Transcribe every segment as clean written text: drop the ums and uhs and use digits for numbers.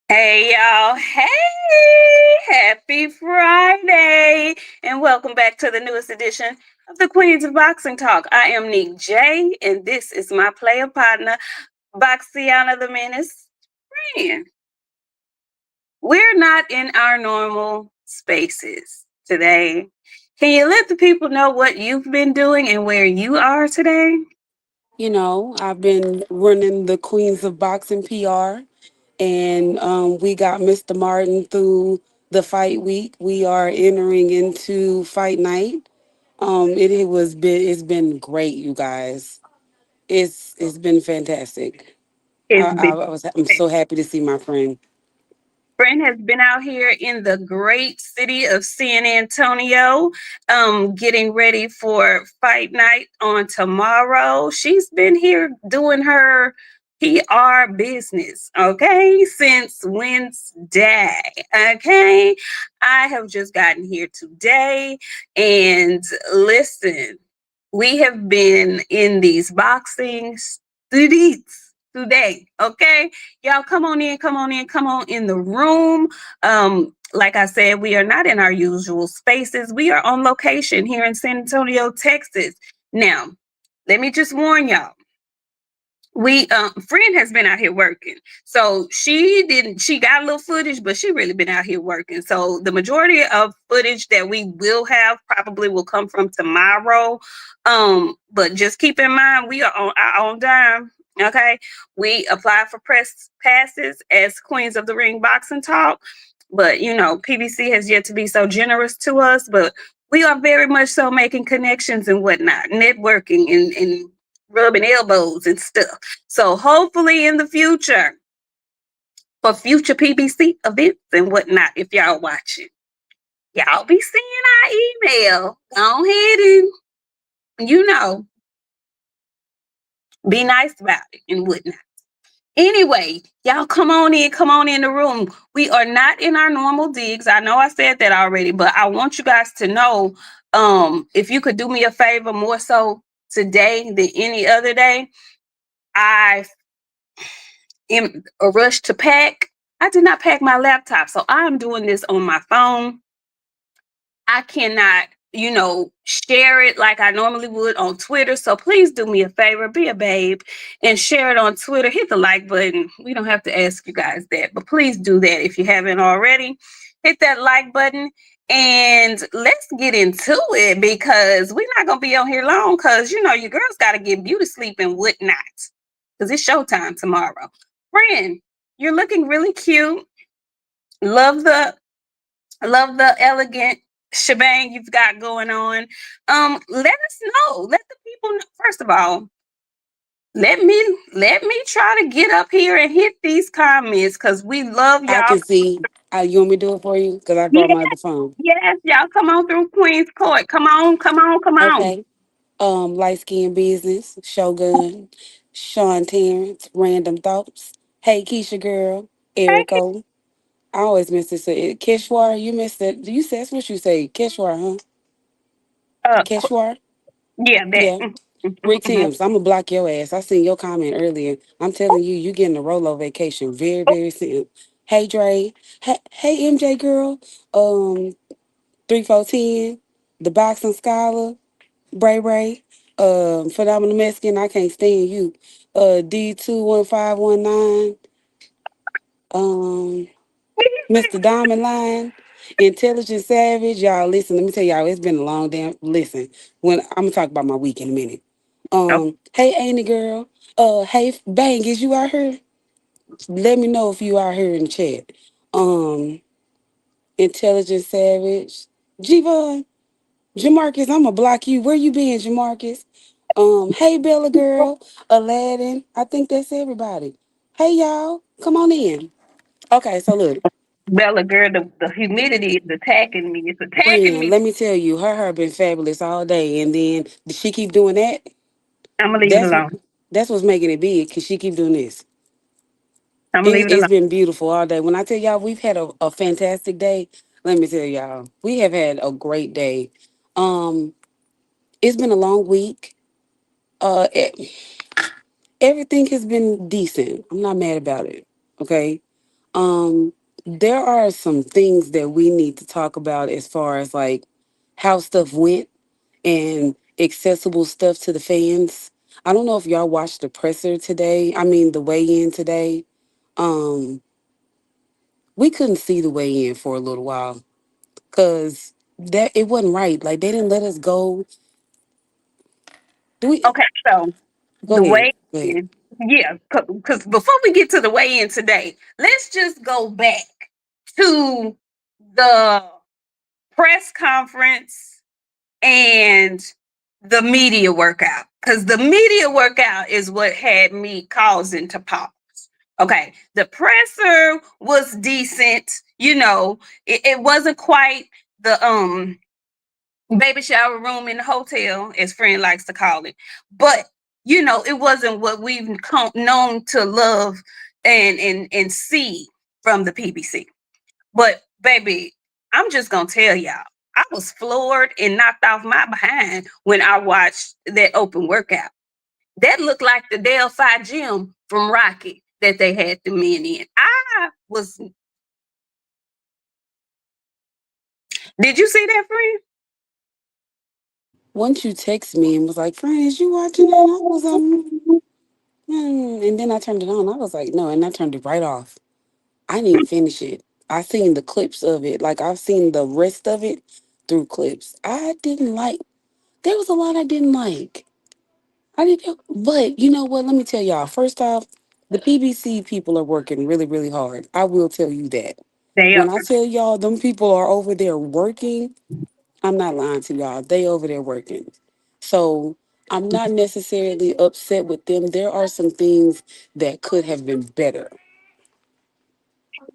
Hey y'all, hey, happy Friday, and welcome back to the newest edition of the Queens of Boxing Talk. I am Nik-J, and this is my player partner, Boxiana the Menace. Friend, we're not in our normal spaces today. Can you let the people know what you've been doing and where you are today? I've been running the Queens of Boxing PR, and we got Mr. Martin through the fight week. We are entering into fight night. It's been great, you guys. It's been fantastic. It's been I'm so happy to see my friend. Friend has been out here in the great city of San Antonio, getting ready for fight night on tomorrow. She's been here doing her PR business, okay, since Wednesday. Okay, I have just gotten here today, and listen, we have been in these boxing streets today, okay? Y'all come on in, come on in, come on in the room. Like I said, we are not in our usual spaces. We are on location here in San Antonio, Texas. Now, let me just warn y'all. We Friend has been out here working. So she got a little footage, but she really been out here working. So the majority of footage that we will have probably will come from tomorrow. But just keep in mind we are on our own dime. Okay. We apply for press passes as Queens of the Ring Boxing Talk. But PBC has yet to be so generous to us. But we are very much so making connections and whatnot, networking and rubbing elbows and stuff. So hopefully in the future, for future PBC events and whatnot, if y'all watching, y'all be seeing our email. Go ahead and be nice about it and whatnot. Anyway, y'all come on in the room. We are not in our normal digs. I know I said that already, but I want you guys to know, if you could do me a favor more so today than any other day. I in a rush to pack. I did not pack my laptop, so I'm doing this on my phone. I cannot, share it like I normally would on Twitter. So please do me a favor, be a babe, and share it on Twitter. Hit the like button. We don't have to ask you guys that, but please do that if you haven't already. Hit that like button. And let's get into it because we're not gonna be on here long because your girls gotta get beauty sleep and whatnot. Because it's showtime tomorrow. Friend, you're looking really cute. Love the elegant shebang you've got going on. Let us know. Let the people know. First of all, let me try to get up here and hit these comments because we love I y'all. can see. You want me to do it for you? Because I brought Yes, my other phone. yes, y'all come on through Queen's Court. Come on, come on, come on. Okay. Light Skin Business, Shogun, Sean Terrence, Random Thoughts. Hey Keisha girl, Hey, Erico. I always miss this. Keshwar, you missed it. You said that's what you say. Keshwar, huh? uh, qu- Keshwar? yeah, that. Yeah. Rick Timms, I'm gonna block your ass. I seen your comment earlier. I'm telling you, you getting a Rolo vacation very, very soon. Hey Dre. Hey MJ girl. 3410, the boxing scholar. Bray Bray, Phenomenal Mexican, I can't stand you. D21519, um, Mr. Diamond Line, Intelligent Savage. Y'all listen, let me tell y'all, it's been a long damn listen. When I'm gonna talk about my week in a minute. Oh, Hey Amy girl. Hey Bang, is you out here? Let me know if you out here in the chat. Um, Intelligent Savage. G-Von, Jamarcus, I'm gonna block you. Where you been, Jamarcus? Hey Bella girl, Aladdin. I think that's everybody. Hey y'all, come on in. Okay, so look, Bella girl, the humidity is attacking me. It's attacking friend, me. let me tell you, her hair been fabulous all day, and then did she keep doing that? I'm gonna leave it That's alone. that's what's making it big. Cause she keep doing this. I'm gonna leave it It's alone. been beautiful all day. When I tell y'all we've had a fantastic day, let me tell y'all we have had a great day. Um, it's been a long week. Everything has been decent. I'm not mad about it. Okay. Um, there are some things that we need to talk about as far as like how stuff went and accessible stuff to the fans. I don't know if y'all watched the presser today. I mean the weigh in today. Um, we couldn't see the weigh in for a little while because that it wasn't right. Like they didn't let us go. Do we Okay, so go the ahead? way Go ahead. in, yeah, because before we get to the weigh in today, let's just go back to the press conference and the media workout, because the media workout is what had me causing to pause. Okay, the presser was decent, it wasn't quite the baby shower room in the hotel, as friend likes to call it, but it wasn't what we've known to love and see from the PBC. But baby, I'm just gonna tell y'all, I was floored and knocked off my behind when I watched that open workout. That looked like the Delphi gym from Rocky that they had the men in. I was. Did you see that, friend? Once you text me and was like, "Friend, is you watching that?" I was and then I turned it on. I was like, "No," and I turned it right off. I didn't even finish it. I seen the clips of it. Like I've seen the rest of it through clips. I didn't like. There was a lot I didn't like. I didn't. But you know what? Let me tell y'all. First off, the PBC people are working really, really hard. I will tell you that. They When are. I tell y'all, them people are over there working. I'm not lying to y'all. They over there working. So I'm not necessarily upset with them. There are some things that could have been better.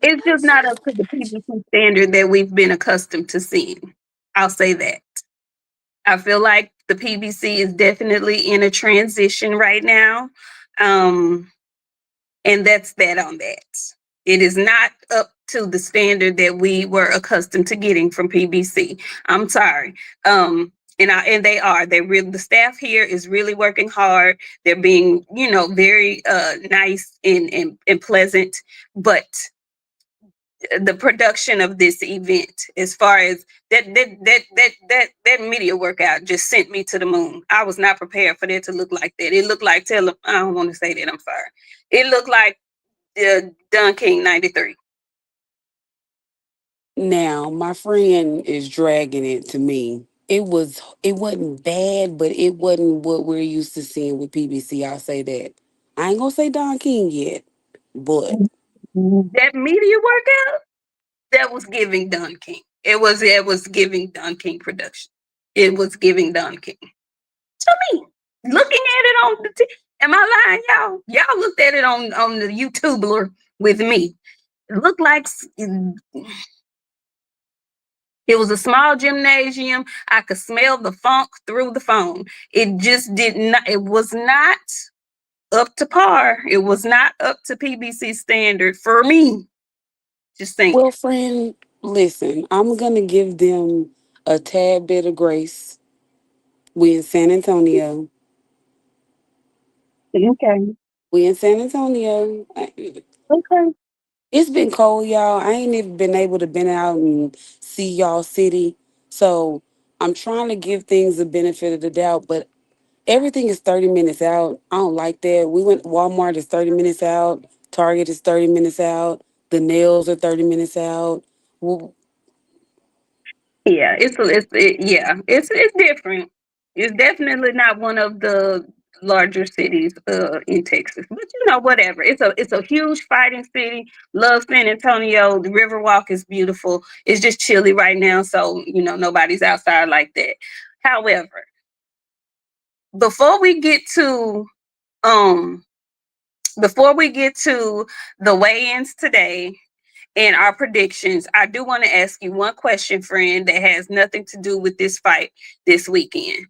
It's just not up to the PBC standard that we've been accustomed to seeing. I'll say that. I feel like the PBC is definitely in a transition right now. Um, and that's that on that. It is not up to the standard that we were accustomed to getting from PBC. I'm sorry. And they are. They really, the staff here is really working hard. They're being, very nice and pleasant. But the production of this event, as far as that media workout, just sent me to the moon. I was not prepared for that to look like that. It looked like I don't want to say that. I'm sorry. It looked like Don King 93. Now, my friend is dragging it to me. It wasn't bad, but it wasn't what we're used to seeing with PBC. I'll say that. I ain't gonna say Don King yet, but That media workout, that was giving Don King. It was giving Don King production. It was giving Don King. To me, looking at it on am I lying, y'all? Y'all looked at it on the YouTuber with me. It looked like it was a small gymnasium. I could smell the funk through the phone. It just did not. It was not up to par. It was not up to PBC standard for me. Just saying. well, friend, listen, I'm gonna give them a tad bit of grace. We in San Antonio. Okay. We in San Antonio. Okay. It's been cold, y'all. I ain't even been able to been out and see y'all city. So I'm trying to give things the benefit of the doubt, but everything is 30 minutes out. I don't like that. We went Walmart is 30 minutes out. Target is 30 minutes out. The nails are 30 minutes out. Well, Yeah, it's different. It's definitely not one of the larger cities in Texas, but whatever. It's a huge fighting city. Love San Antonio. The Riverwalk is beautiful. It's just chilly right now, so nobody's outside like that. However, before we get to um before we get to the weigh-ins today and our predictions, I do want to ask you one question, friend, that has nothing to do with this fight this weekend.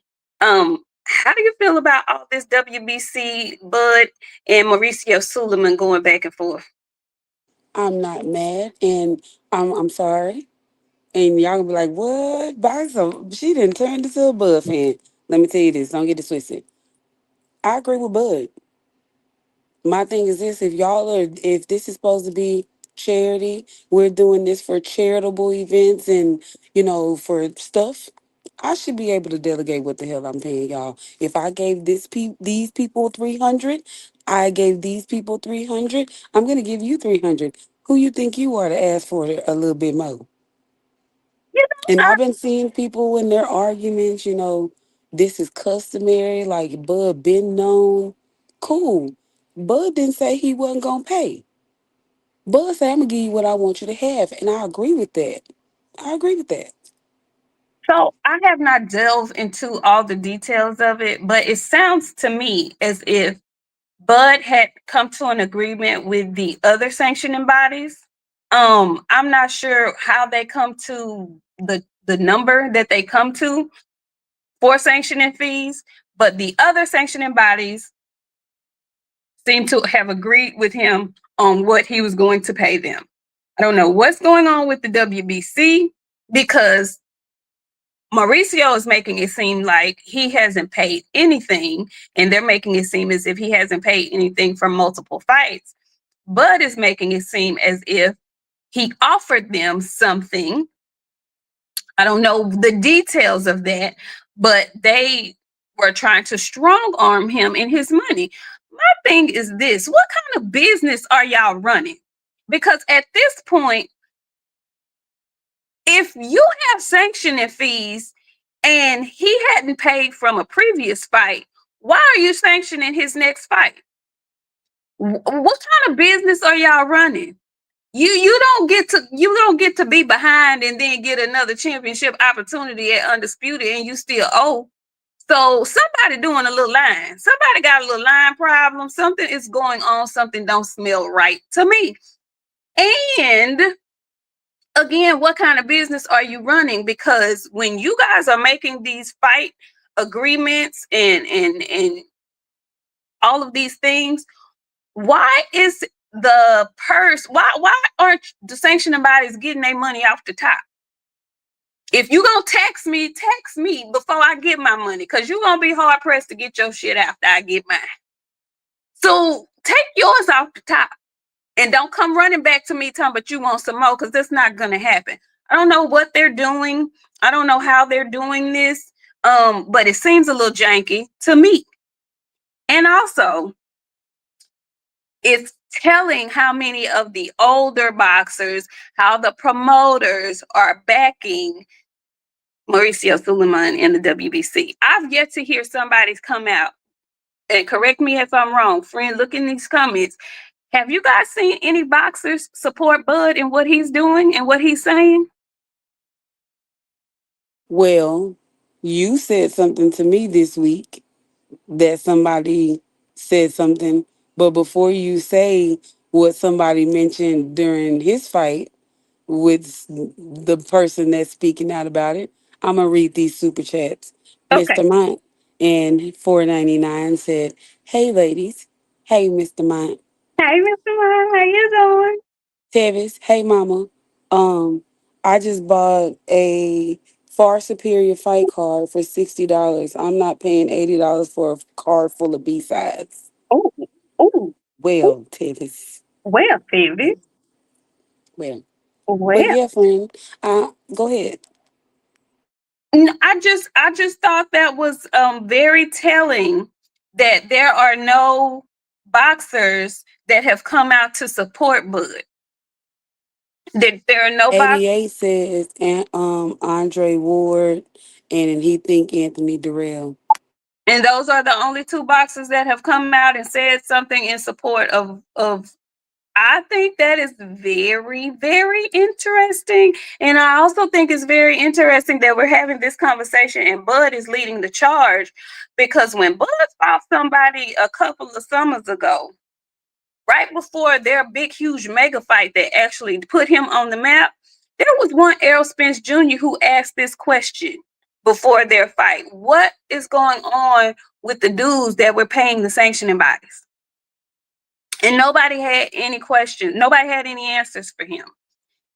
How do you feel about all this WBC Bud and Mauricio Suleiman going back and forth? I'm not mad, and I'm sorry. And y'all gonna be like, what? Boxer? She didn't turn into a Bud fan. Let me tell you this. Don't get it twisted. I agree with Bud. My thing is this: if this is supposed to be charity. We're doing this for charitable events and, for stuff. I should be able to delegate what the hell I'm paying y'all. If I gave these people 300, I gave these people 300, I'm going to give you 300. Who you think you are to ask for a little bit more? You And know, I've been seeing people in their arguments, this is customary, like Bud been known. Cool. Bud didn't say he wasn't gonna pay. Bud said, I'm gonna give you what I want you to have. And I agree with that. I agree with that. so I have not delved into all the details of it, but it sounds to me as if Bud had come to an agreement with the other sanctioning bodies. I'm not sure how they come to the number that they come to for sanctioning fees, but the other sanctioning bodies seem to have agreed with him on what he was going to pay them. I don't know what's going on with the WBC because Mauricio is making it seem like he hasn't paid anything, and they're making it seem as if he hasn't paid anything for multiple fights. Bud is making it seem as if he offered them something. I don't know the details of that, but they were trying to strong arm him in his money. My thing is this: what kind of business are y'all running? Because at this point, if you have sanctioning fees and he hadn't paid from a previous fight, why are you sanctioning his next fight? What kind of business are y'all running? You don't get to be behind and then get another championship opportunity at undisputed and you still owe. So somebody doing a little line. Somebody got a little line problem. Something is going on. Something don't smell right to me. And again, what kind of business are you running? Because when you guys are making these fight agreements and all of these things, why is the purse? Why aren't the sanctioning bodies getting their money off the top? If you gonna text me before I get my money, because you're gonna be hard pressed to get your shit after I get mine. So take yours off the top. And don't come running back to me talking about you want some more, because that's not gonna happen. I don't know what they're doing. I don't know how they're doing this. But it seems a little janky to me. And also, it's telling how many of the older boxers, how the promoters are backing Mauricio Suleiman in the WBC. I've yet to hear somebody's come out and correct me if I'm wrong. Friend, look in these comments. Have you guys seen any boxers support Bud in what he's doing and what he's saying? Well, you said something to me this week that somebody said something, but before you say what somebody mentioned during his fight with the person that's speaking out about it, I'm gonna read these super chats. Okay. Mr. Mont and 499 said, "Hey ladies, hey Mr. Mont, Hey, Mr. Mine, how you doing? Tevis, hey mama. Um, I just bought a far superior fight card for $60. I'm not paying $80 for a card full of B sides. Oh, oh, Well, Tevis, well, Phoebe. well, but Well, yeah, friend, go ahead. I just thought that was very telling that there are no boxers that have come out to support Bud. That there are no boxers, 88 says Andre Ward, and he think Anthony Durrell. and those are the only two boxers that have come out and said something in support of. I think that is very, very interesting. And I also think it's very interesting that we're having this conversation and Bud is leading the charge, because when Bud fought somebody a couple of summers ago, right before their big, huge mega fight that actually put him on the map, there was one Errol Spence Jr. who asked this question before their fight: what is going on with the dues that we're paying the sanctioning bodies? And nobody had any questions, nobody had any answers for him.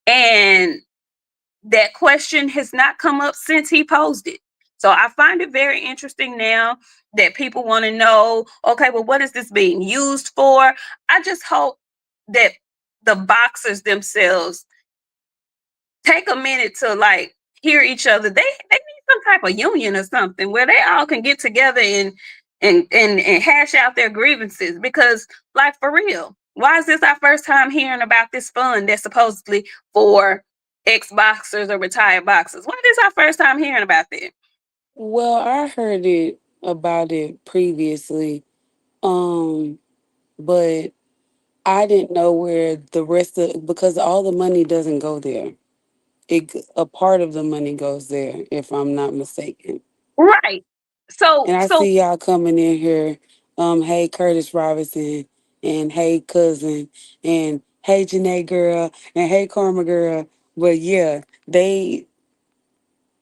And that question has not come up since he posed it. So I find it very interesting now that people want to know, okay, well, what is this being used for? I just hope that the boxers themselves take a minute to like hear each other. They need some type of union or something where they all can get together and hash out their grievances. Because like for real, why is this our first time hearing about this fund that's supposedly for ex boxers or retired boxers? Why is this our first time hearing about that? Well, I heard it about it previously, um, but I didn't know where the rest of, because all the money doesn't go there. A part of the money goes there, if I'm not mistaken. Right. So And I so see y'all coming in here. Hey Curtis Robinson, and hey cousin, and hey Janae girl, and hey Karma girl. But yeah,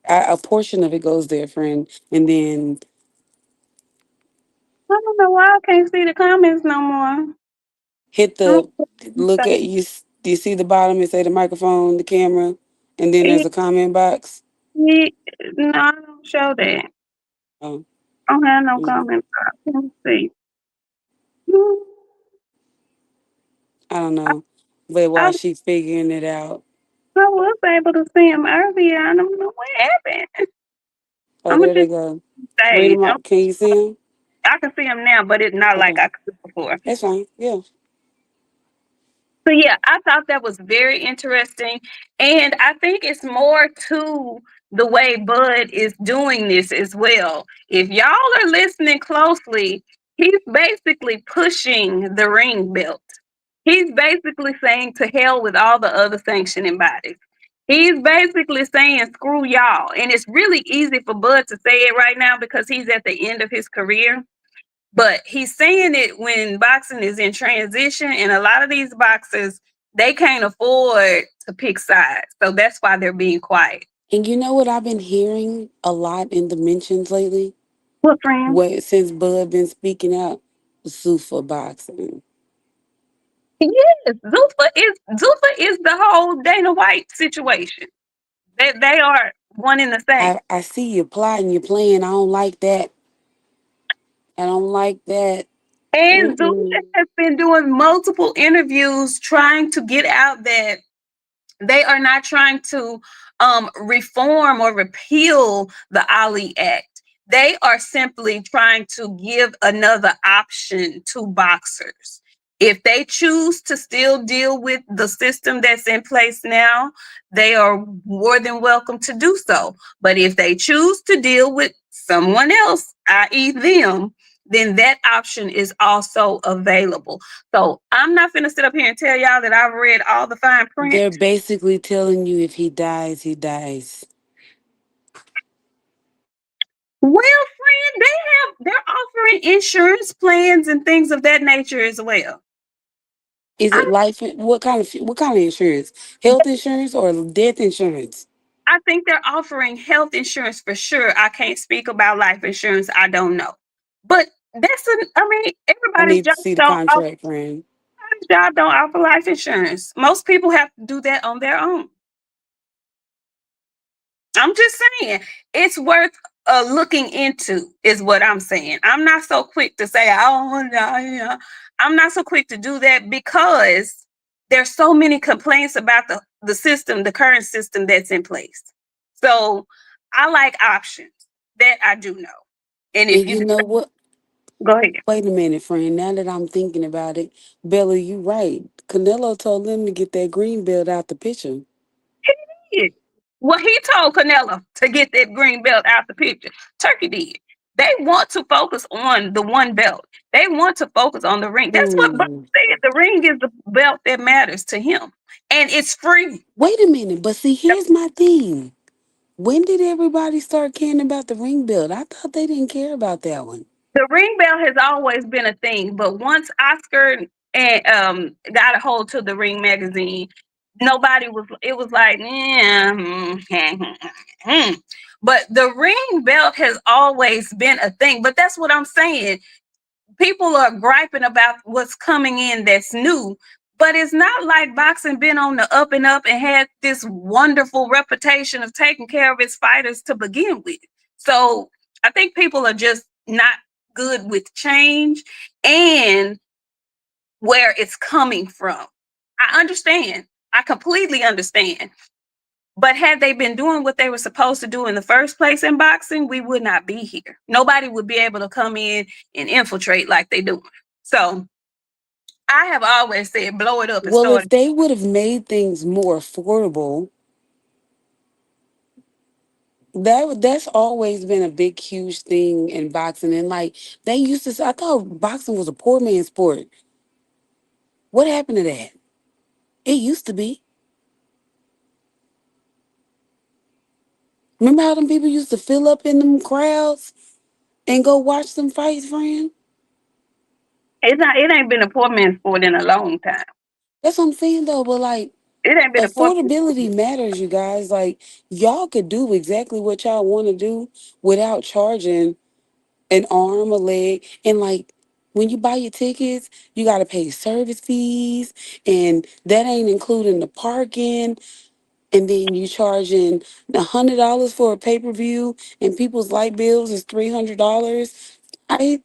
a portion of it goes there, friend, and then I don't know why I can't see the comments no more. hit I the look at you. Do you see the bottom? It say the microphone, the camera, and then there's a comment box. no, I don't show that. Oh, I don't have no mm, comments. Let me see. I don't I, know. But I while she's figuring it out, I was able to see him earlier. I don't know what happened. oh I'm gonna there they just go. Read say them out. Can you see them? I can see him now, but it's not like Okay, I could before. that's fine. Yeah. So yeah, I thought that was very interesting, and I think it's more to the way Bud is doing this as well. If y'all are listening closely, he's basically pushing the ring belt. He's basically saying to hell with all the other sanctioning bodies. He's basically saying screw y'all, and it's really easy for Bud to say it right now because he's at the end of his career. But he's saying it when boxing is in transition, and a lot of these boxers they can't afford to pick sides, so that's why they're being quiet. And you know what I've been hearing a lot in the mentions lately? What friend? What since Bud been speaking out, Sufa boxing. Yes, Zuffa is the whole Dana White situation. They are one in the same. I see you plotting, you playing. I don't like that. I don't like that. And Zuffa Mm-mm. has been doing multiple interviews trying to get out that they are not trying to reform or repeal the Ali Act. They are simply trying to give another option to boxers. If they choose to still deal with the system that's in place now, they are more than welcome to do so. But if they choose to deal with someone else, i.e., them, then that option is also available. So I'm not going to sit up here and tell y'all that I've read all the fine print. They're basically telling you if he dies, he dies. Well, friend, they're offering insurance plans and things of that nature as well. Is I, it life? What kind of insurance? Health insurance or death insurance? I think they're offering health insurance for sure. I can't speak about life insurance. I don't know. But I mean, I everybody's need job to see the don't offer, contract, friend. everybody's job don't offer life insurance. Most people have to do that on their own. I'm just saying it's worth looking into, is what I'm saying. I'm not so quick to say, oh, no, yeah. I'm not so quick to do that because there's so many complaints about the system, the current system that's in place. So I like options. That I do know. And if And you you know what? go ahead. Wait a minute, friend. Now that I'm thinking about it, Bella, you right. Canelo told them to get that green belt out the picture. Did. Well, he told Canelo to get that green belt out the picture. Turkey did. They want to focus on the one belt. They want to focus on the ring. That's what Buck Hmm. said. The ring is the belt that matters to him, and it's free. Wait a minute, but see, here's my thing. When did everybody start caring about the ring belt? I thought they didn't care about that one. The ring belt has always been a thing, but once Oscar and got a hold to the Ring magazine, nobody was. It was like, yeah. But the ring belt has always been a thing. But that's what I'm saying. People are griping about what's coming in that's new, but it's not like boxing been on the up and up and had this wonderful reputation of taking care of its fighters to begin with. So I think people are just not good with change and where it's coming from. I understand. I completely understand. But had they been doing what they were supposed to do in the first place in boxing, we would not be here. Nobody would be able to come in and infiltrate like they do. So I have always said, blow it up and Well, start. if they would have made things more affordable, that's always been a big, huge thing in boxing. And like they used to say, I thought boxing was a poor man's sport. What happened to that? It used to be. Remember how them people used to fill up in them crowds and go watch them fights, friend? It's not. It ain't been a poor man's sport in a long time. That's what I'm saying though. But like It ain't been a poor man's sport. affordability matters, you guys. Like y'all could do exactly what y'all want to do without charging an arm, a leg, and like when you buy your tickets, you got to pay service fees, and that ain't including the parking. And then you charging $100 for a pay per view, and people's light bills is $300. I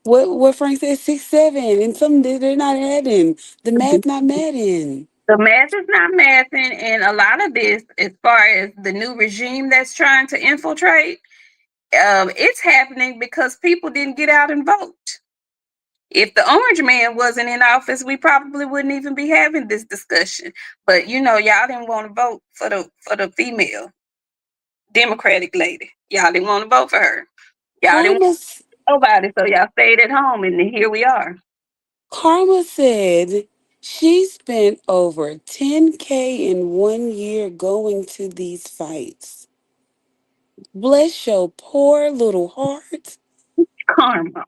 what Frank said 6 7, and some they're not adding. The math not mathing. The math is not mathing, and a lot of this, as far as the new regime that's trying to infiltrate, it's happening because people didn't get out and vote. If the orange man wasn't in office, we probably wouldn't even be having this discussion. But y'all didn't want to vote for the female Democratic lady. Y'all didn't want to vote for her. Y'all didn't Karma want nobody, so y'all stayed at home, and here we are. Karma said she spent over 10K in 1 year going to these fights. Bless your poor little heart. Karma.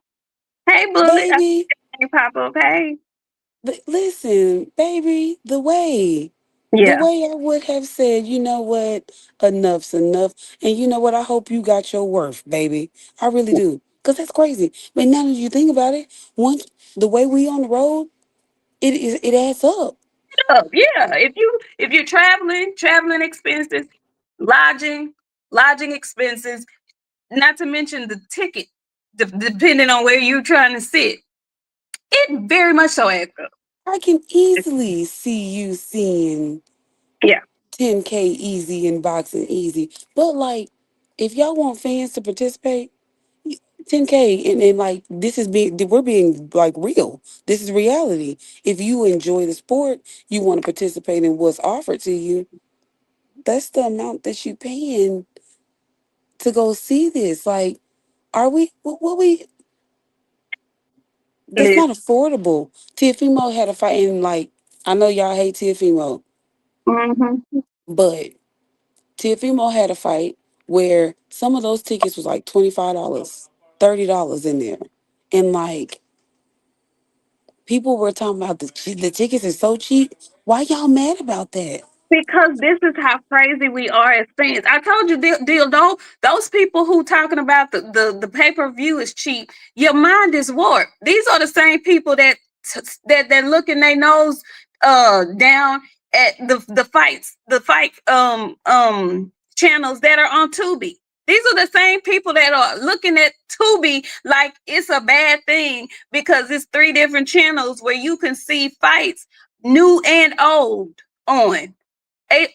Hey, Bullet. I Baby, see you pop up. Hey. listen, baby, the Yeah. way I would have said, you know what, enough's enough. And you know what, I hope you got your worth, baby. I really do. Because that's crazy. But now that you think about it, once the way we on the road, it adds up. Yeah. If you're traveling expenses, lodging, lodging expenses, not to mention the ticket, depending on where you're trying to sit, it very much so adds up. I can easily see you seeing Yeah. 10K easy in boxing easy. But like, if y'all want fans to participate, 10K and like this is being we're being like real. This is reality. If you enjoy the sport, you want to participate in what's offered to you, that's the amount that you paying to go see this. Like, are we what we that's Listen. not affordable. Tiafimo had a fight and like I know y'all hate Tiafimo, Hmm. but Tiafimo had a fight where some of those tickets was like $25, $30 in there. And like people were talking about the tickets are so cheap. Why y'all mad about that? Because this is how crazy we are as fans. I told you, deal. Those people who talking about the pay per view is cheap. Your mind is warped. These are the same people that looking their nose down at the fight channels that are on Tubi. These are the same people that are looking at Tubi like it's a bad thing because it's three different channels where you can see fights, new and old, on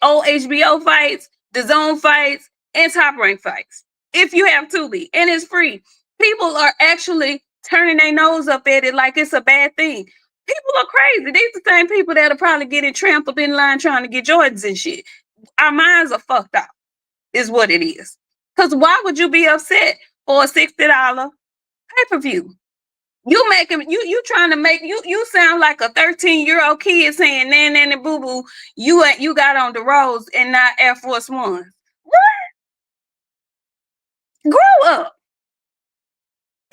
old HBO fights, the Zone fights, and Top Rank fights. If you have Tubi and it's free, people are actually turning their nose up at it like it's a bad thing. People are crazy. These are the same people that are probably getting trampled in line trying to get Jordans and shit. Our minds are fucked up, is what it is. Because why would you be upset for a $60 pay per view? You trying to make you sound like a 13-year-old kid saying nan nan and boo boo. You got on the roads and not Air Force Ones. What? Grow up.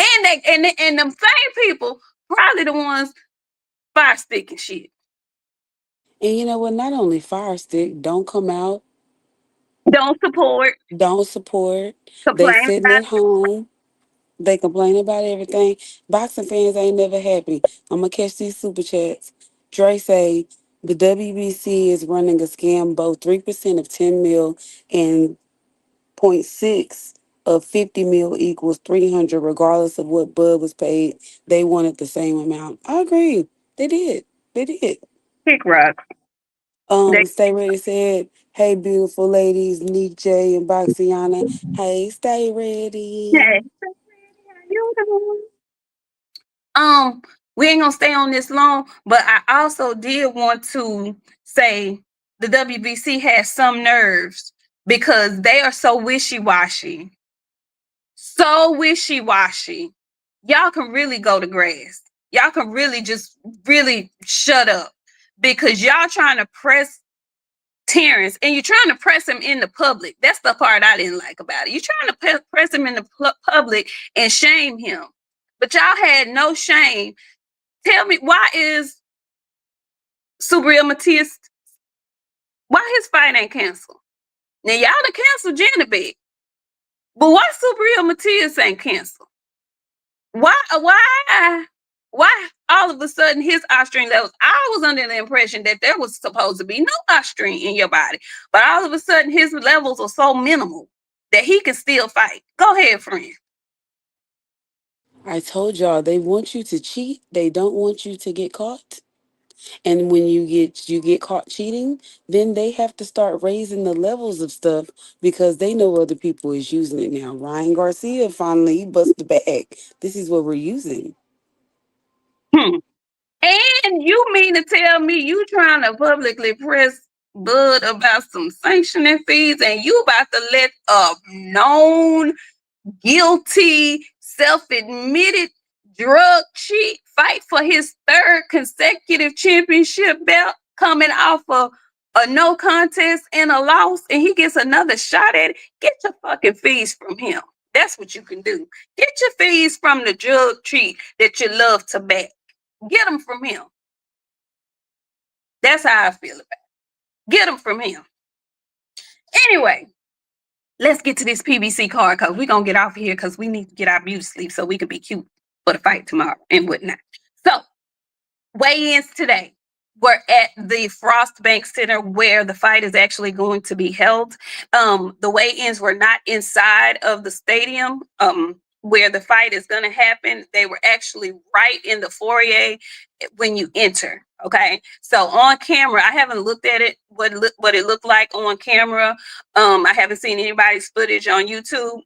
And them same people probably the ones fire sticking shit. And you know what? Not only Fire Stick, don't come out, Don't support. don't support. They Complain sitting about. at home. They complain about everything. Boxing fans ain't never happy. I'm gonna catch these super chats. Dre say the WBC is running a scam. Both 3% of 10 mil and point 0.6 of 50 mil equals 300, regardless of what Bud was paid. They wanted the same amount. I agree. They did. They did. Kick rock. They, Stay Ready said, "Hey, beautiful ladies, Nik-J and Boxiana. Hey, Stay hey, Ready." how you doing? Um, we ain't gonna stay on this long, but I also did want to say the WBC has some nerves because they are so wishy washy. So wishy washy. Y'all can really go to grass. Y'all can really just really shut up because y'all trying to press Terrence and you're trying to press him in the public. That's the part I didn't like about it. You're trying to press him in the public and shame him, but y'all had no shame. Tell me, why is Subriel Matias, why his fight ain't canceled? Now, y'all done canceled Janabek, but why Subriel Matias ain't canceled? Why all of a sudden his oxygen levels? I was under the impression that there was supposed to be no oxygen in your body, but all of a sudden his levels are so minimal that he can still fight. Go ahead, friend. I told y'all they want you to cheat. They don't want you to get caught. And when you get caught cheating, then they have to start raising the levels of stuff because they know other people is using it now. Ryan Garcia finally busted the bag. This is what we're using. Hmm. And you mean to tell me you trying to publicly press Bud about some sanctioning fees and you about to let a known guilty, self-admitted drug cheat fight for his third consecutive championship belt coming off of a no contest and a loss and he gets another shot at it? Get your fucking fees from him. That's what you can do. Get your fees from the drug cheat that you love to back. Get them from him. That's how I feel about it. Get them from him. Anyway, let's get to this PBC card because we're going to get off of here because we need to get our beauty sleep so we can be cute for the fight tomorrow and whatnot. So, weigh-ins today. We're at the Frost Bank Center where the fight is actually going to be held. The weigh-ins were not inside of the stadium where the fight is going to happen. They were actually right in the foyer when you enter. Okay, so on camera, I haven't looked at it what it looked like on camera. I haven't seen anybody's footage on YouTube,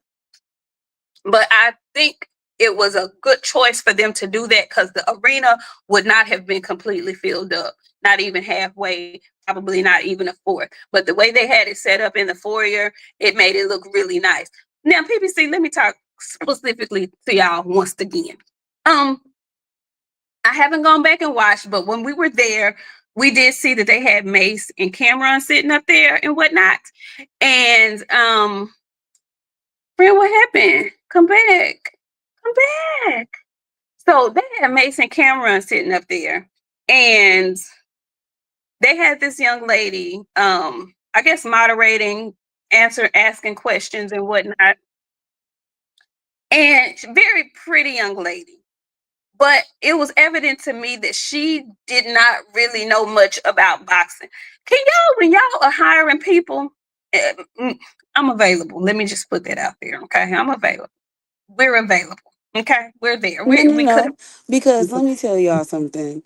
but I think it was a good choice for them to do that because the arena would not have been completely filled up, not even halfway, probably not even a fourth. But the way they had it set up in the foyer, it made it look really nice. Now, PBC, let me talk specifically to y'all once again. Um, I haven't gone back and watched, but when we were there, we did see that they had Mace and Cameron sitting up there and whatnot. And friend, what happened? Come back. Come back. So they had Mason Cameron sitting up there, and they had this young lady, I guess moderating, asking questions and whatnot. And very pretty young lady. But it was evident to me that she did not really know much about boxing. Can y'all, when y'all are hiring people, eh, I'm available. Let me just put that out there. Okay. I'm available. We're available. Okay. We're there. No, no, We could no. Because have. let me tell y'all something.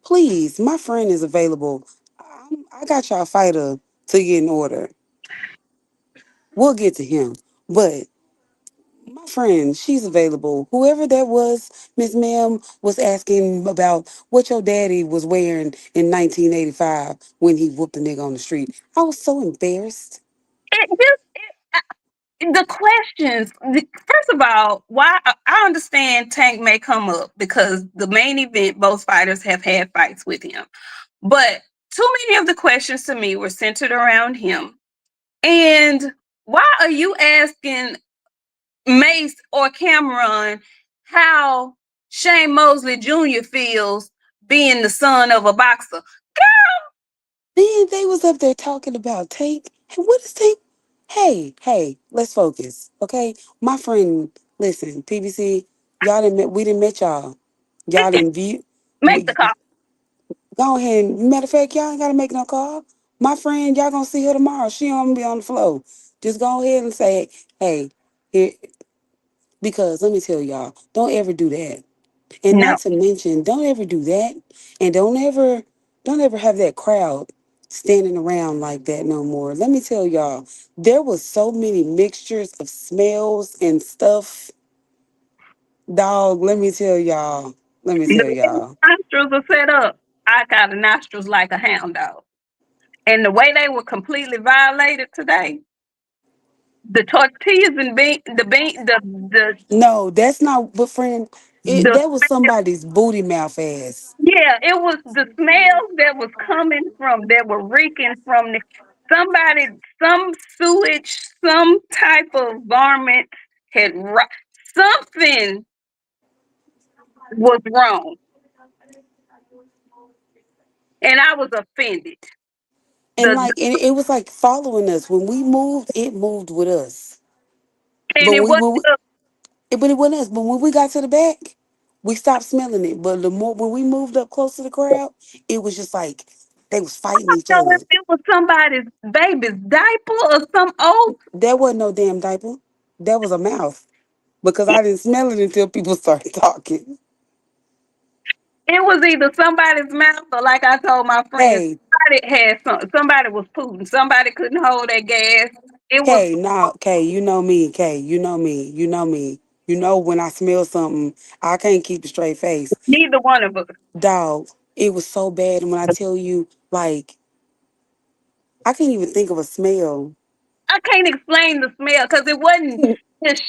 Please, my friend is available. I got y'all fighter to get in order. We'll get to him. But my friend, she's available. Whoever that was, Miss Ma'am was asking about what your daddy was wearing in 1985 when he whooped a nigga on the street. I was so embarrassed. It just the questions. First of all, why I understand Tank may come up because the main event, both fighters have had fights with him, but too many of the questions to me were centered around him. And why are you asking Mace or Cameron how Shane Mosley Jr. feels being the son of a boxer? Then they was up there talking about Tank. Hey, what is Tank? Hey, hey, let's focus, okay? My friend, listen, PBC, y'all didn't met, we didn't met y'all. Y'all didn't view. Make the call. Go ahead. Matter of fact, y'all ain't gotta make no call. My friend, y'all gonna see her tomorrow. She gonna be on the floor. Just go ahead and say, hey, here, because let me tell y'all, don't ever do that. And No. not to mention, don't ever do that. And don't ever don't ever have that crowd standing around like that no more. Let me tell y'all, there was so many mixtures of smells and stuff. Dog, let me tell y'all. Let me The tell way the y'all. nostrils are set up, I got the nostrils like a hound dog. And the way they were completely violated today, the tortillas and No, that's not, but friend, the that was somebody's booty mouth ass. yeah, it was the smells that was coming from that were reeking from somebody, some sewage, some type of garment had something was wrong, and I was offended. And The like, and it was like following us. When we moved, it moved with us. and But it wasn't. but it wasn't us. But when we got to the back, we stopped smelling it. But the more when we moved up close to the crowd, it was just like they was fighting each So if other. it was somebody's baby's diaper or some old, That wasn't no damn diaper. That was a mouth. Because I didn't smell it until people started talking. it was either somebody's mouth or, like I told my friends, Hey, somebody was pooting. Somebody couldn't hold their gas. It was You know me, You know when I smell something, I can't keep a straight face. neither one of us. Dog, it was so bad. And when I tell you, like, I can't even think of a smell. I can't explain the smell because it wasn't just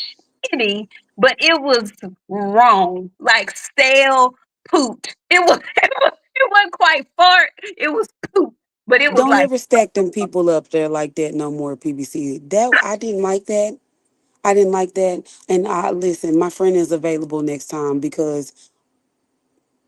shitty, but it was wrong, like stale poop. It wasn't quite fart. It was poop, but it was Don't like ever stack them people up there like that no more, PBC. That I didn't like that. I didn't like that. And I listen, my friend is available next time because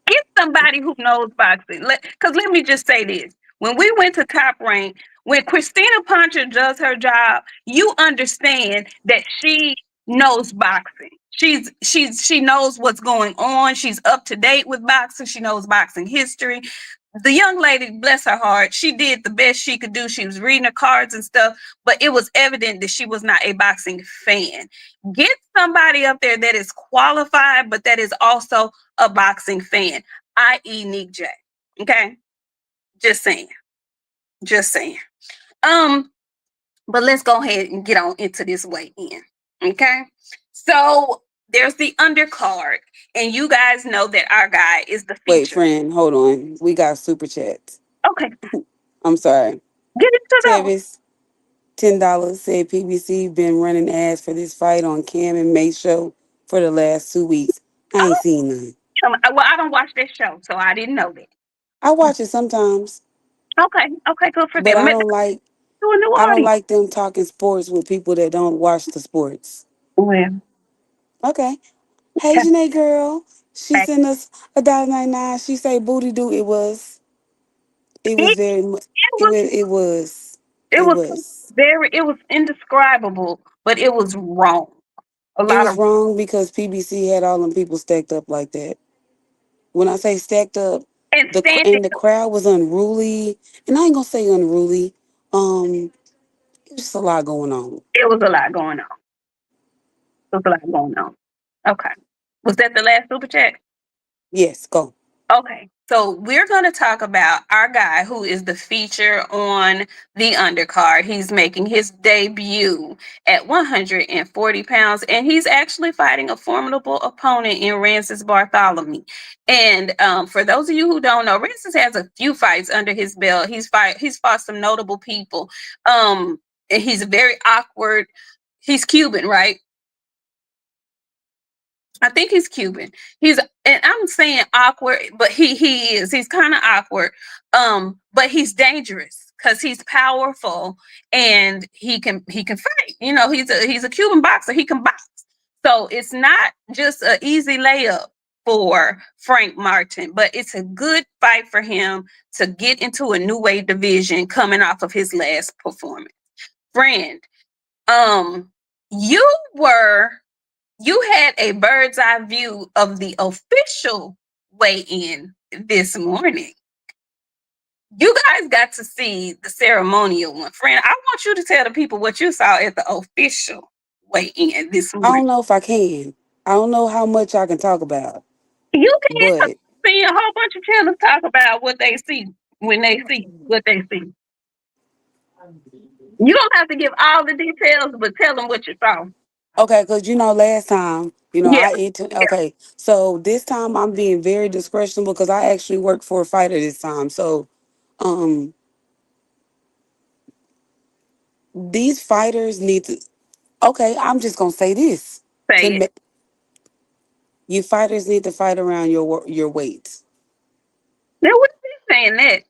get somebody who knows boxing. Because let me just say this: when we went to Top Rank, when Christina Puncher does her job, you understand that she knows boxing. She knows what's going on. She's up to date with boxing. She knows boxing history. The young lady, bless her heart, she did the best she could do. She was reading her cards and stuff, but it was evident that she was not a boxing fan. Get somebody up there that is qualified, but that is also a boxing fan, i.e. Nik-J. Okay? Just saying. Just saying. Um, but let's go ahead and get on into this weigh in. Okay? So there's the undercard, and you guys know that our guy is the wait, feature. friend, hold on. We got super chats. Okay, I'm sorry. get into those. Tevis, $10 said PBC been running ads for this fight on Cam and May show for the last 2 weeks. I ain't seen none. Well, I don't watch that show, so I didn't know that. I watch it sometimes, Okay, okay, good for but them. I Maybe don't like to a new I don't audience. like them talking sports with people that don't watch the sports. Well, Okay. Hey okay. Janae girl. She sent us $1.99. She say booty do it was It, very much it was it it was was it was indescribable, but it was wrong. A it lot was of wrong because PBC had all them people stacked up like that. When I say stacked up, and standing. the crowd was unruly, and I ain't gonna say unruly. It was just a lot going on. It was a lot going on. It was a lot going on. Okay. Was that the last super chat? Yes, go. Okay, so we're going to talk about our guy who is the feature on the undercard. He's making his debut at 140 pounds, and he's actually fighting a formidable opponent in Rancis Bartholomew. And for those of you who don't know, Rancis has a few fights under his belt. He's fought some notable people. And he's very awkward. He's Cuban, right? I think he's Cuban. And I'm saying awkward, but he is. He's kind of awkward. But he's dangerous because he's powerful and he can fight. You know, he's a Cuban boxer. He can box. So it's not just an easy layup for Frank Martin, but it's a good fight for him to get into a new weight division coming off of his last performance. Friend, um, you were you had a bird's eye view of the official weigh-in this morning. You guys got to see the ceremonial one. Friend, I want you to tell the people what you saw at the official weigh-in this I morning. don't know if I can. I don't know how much I can talk about, You can but see a whole bunch of channels talk about what they see. when they see what they see. You don't have to give all the details, but tell them what you saw. Okay, because last time, Yeah, I ate. Okay, so this time I'm being very discretionable because I actually work for a fighter this time. So, um, these fighters need to. Okay, I'm just gonna say this say to it. make you fighters need to fight around your weight. Now we've been saying that.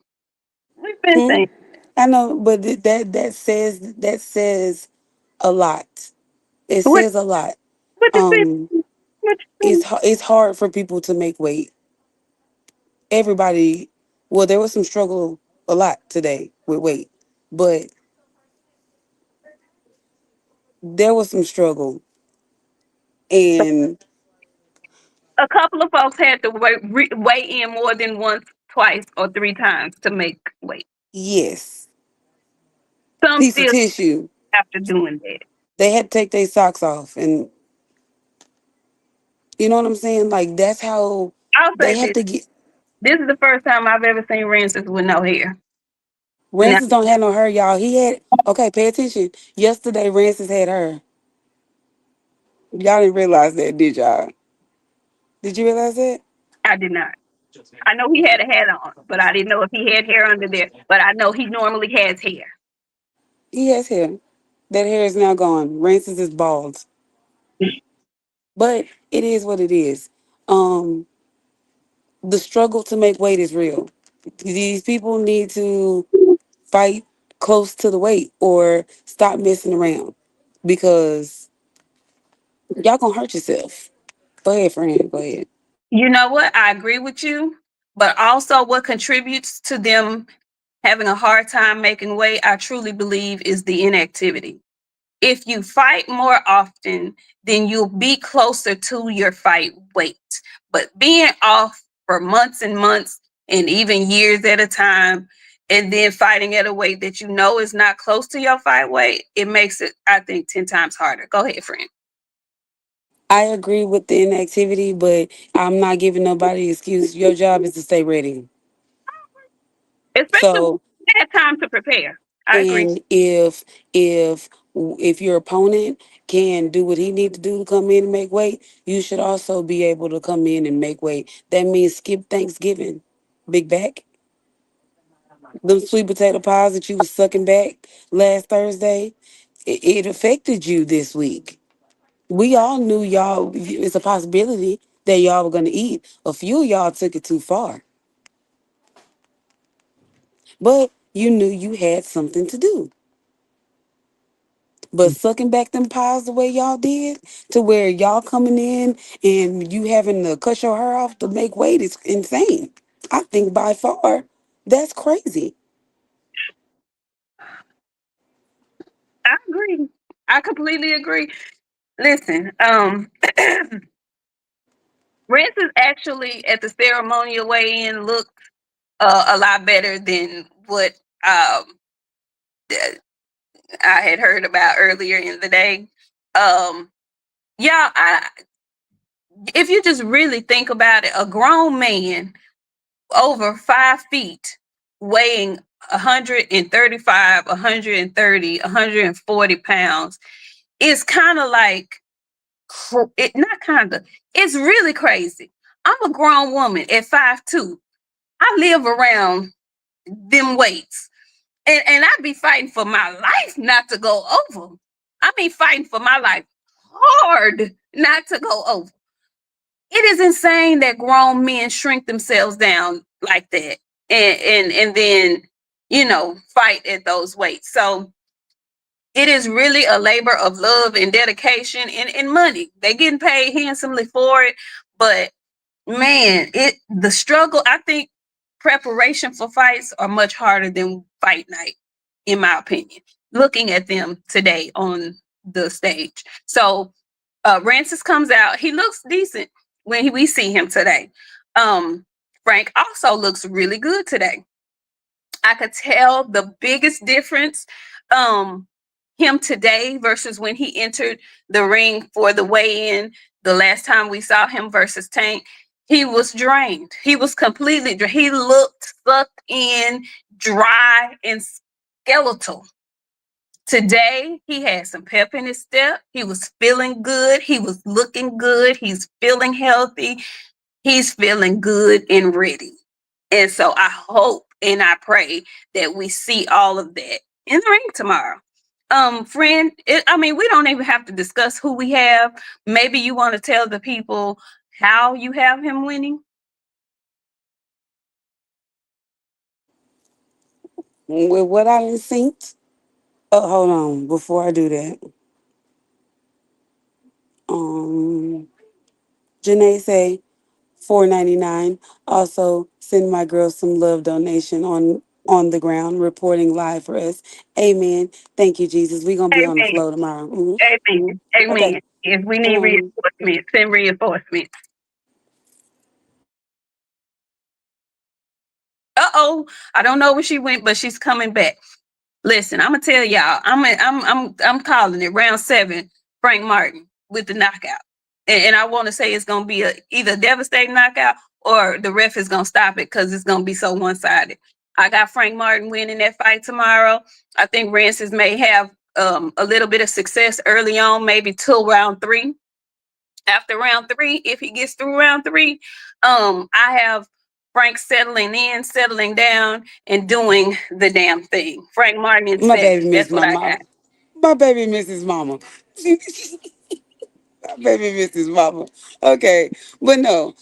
We've been Hmm? saying I know, but that says a lot. It what says a lot. what you been Um, what it's you it's hard for people to make weight. Everybody, well, there was some struggle a lot today with weight, but there was some struggle, been. and A couple of folks had to weigh in more than once, twice, or three times to make weight. yes, Some piece of still tissue. after doing that. They had to take their socks off, and you know what I'm saying. Like that's how I'll they say have this. to get. This is the first time I've ever seen Rances with no hair. Now Rancis don't have no hair, y'all. He had okay. Pay attention. Yesterday, Rancis had her. Y'all didn't realize that, did y'all? Did you realize that? I did not. I know he had a hat on, but I didn't know if he had hair under there. But I know he normally has hair. He has hair. That hair is now gone. Rancis is bald, but it is what it is. Um, the struggle to make weight is real. These people need to fight close to the weight or stop messing around because y'all gonna hurt yourself. Go ahead, friend. Go ahead. You know what? I agree with you. But also, what contributes to them having a hard time making weight, I truly believe, is the inactivity. If you fight more often, then you'll be closer to your fight weight. But being off for months and months and even years at a time, and then fighting at a weight that you know is not close to your fight weight, it makes it, I think, 10 times harder. Go ahead, friend. I agree with the inactivity, but I'm not giving nobody excuse. Your job is to stay ready. Especially when So, you had time to prepare. I agree. and if your opponent can do what he need to do to come in and make weight, you should also be able to come in and make weight. That means skip Thanksgiving. Big back. Them sweet potato pies that you was sucking back last Thursday, it affected you this week. We all knew y'all. It's a possibility that y'all were gonna eat. A few of y'all took it too far, but you knew you had something to do. But sucking back them pies the way y'all did, to where y'all coming in and you having to cut your hair off to make weight is insane. I think by far that's crazy. I agree. I completely agree. Listen, Rance is actually at the ceremonial weigh-in looked a lot better than what th- I had heard about earlier in the day. Yeah, if you just really think about it, a grown man over 5 feet weighing 135, 130, 140 pounds is kind of like it not kind of it's really crazy. I'm a grown woman at 5'2". I live around them weights. And I'd be fighting for my life not to go over. I mean fighting for my life hard not to go over. It is insane that grown men shrink themselves down like that and then, fight at those weights. So it is really a labor of love and dedication and money. They're getting paid handsomely for it, but man, the struggle. I think preparation for fights are much harder than fight night, in my opinion. Looking at them today on the stage, so Rancis comes out. He looks decent when we see him today. Um, Frank also looks really good today. I could tell the biggest difference. Um, him today versus when he entered the ring for the weigh-in the last time we saw him versus Tank. He was drained. He was completely drained. He looked sucked in, dry, and skeletal. Today, he had some pep in his step. He was feeling good. He was looking good. He's feeling healthy. He's feeling good and ready. And so I hope and I pray that we see all of that in the ring tomorrow. Friend, I mean, we don't even have to discuss who we have. Maybe you want to tell the people how you have him winning. With what I done seen. Oh, hold on. Before I do that, um, Janae say 4.99. Also, send my girl some love donation on the ground, reporting live for us. Amen. Thank you, Jesus. We gonna be on the Amen. flow tomorrow. Amen. Okay. Amen. If we need Um. reinforcement, send reinforcement. Uh-oh. I don't know where she went, but she's coming back. Listen, I'm gonna tell y'all. I'm calling it round 7. Frank Martin with the knockout, and I want to say it's gonna be a either devastating knockout or the ref is gonna stop it because it's gonna be so one sided. I got Frank Martin winning that fight tomorrow. I think Rancis may have a little bit of success early on, maybe till round 3. After round 3, if he gets through round 3, I have Frank settling in, settling down, and doing the damn thing. Frank Martin in My 7. baby That's miss what my I got. mama. My baby misses mama. My baby misses mama. Okay, but no.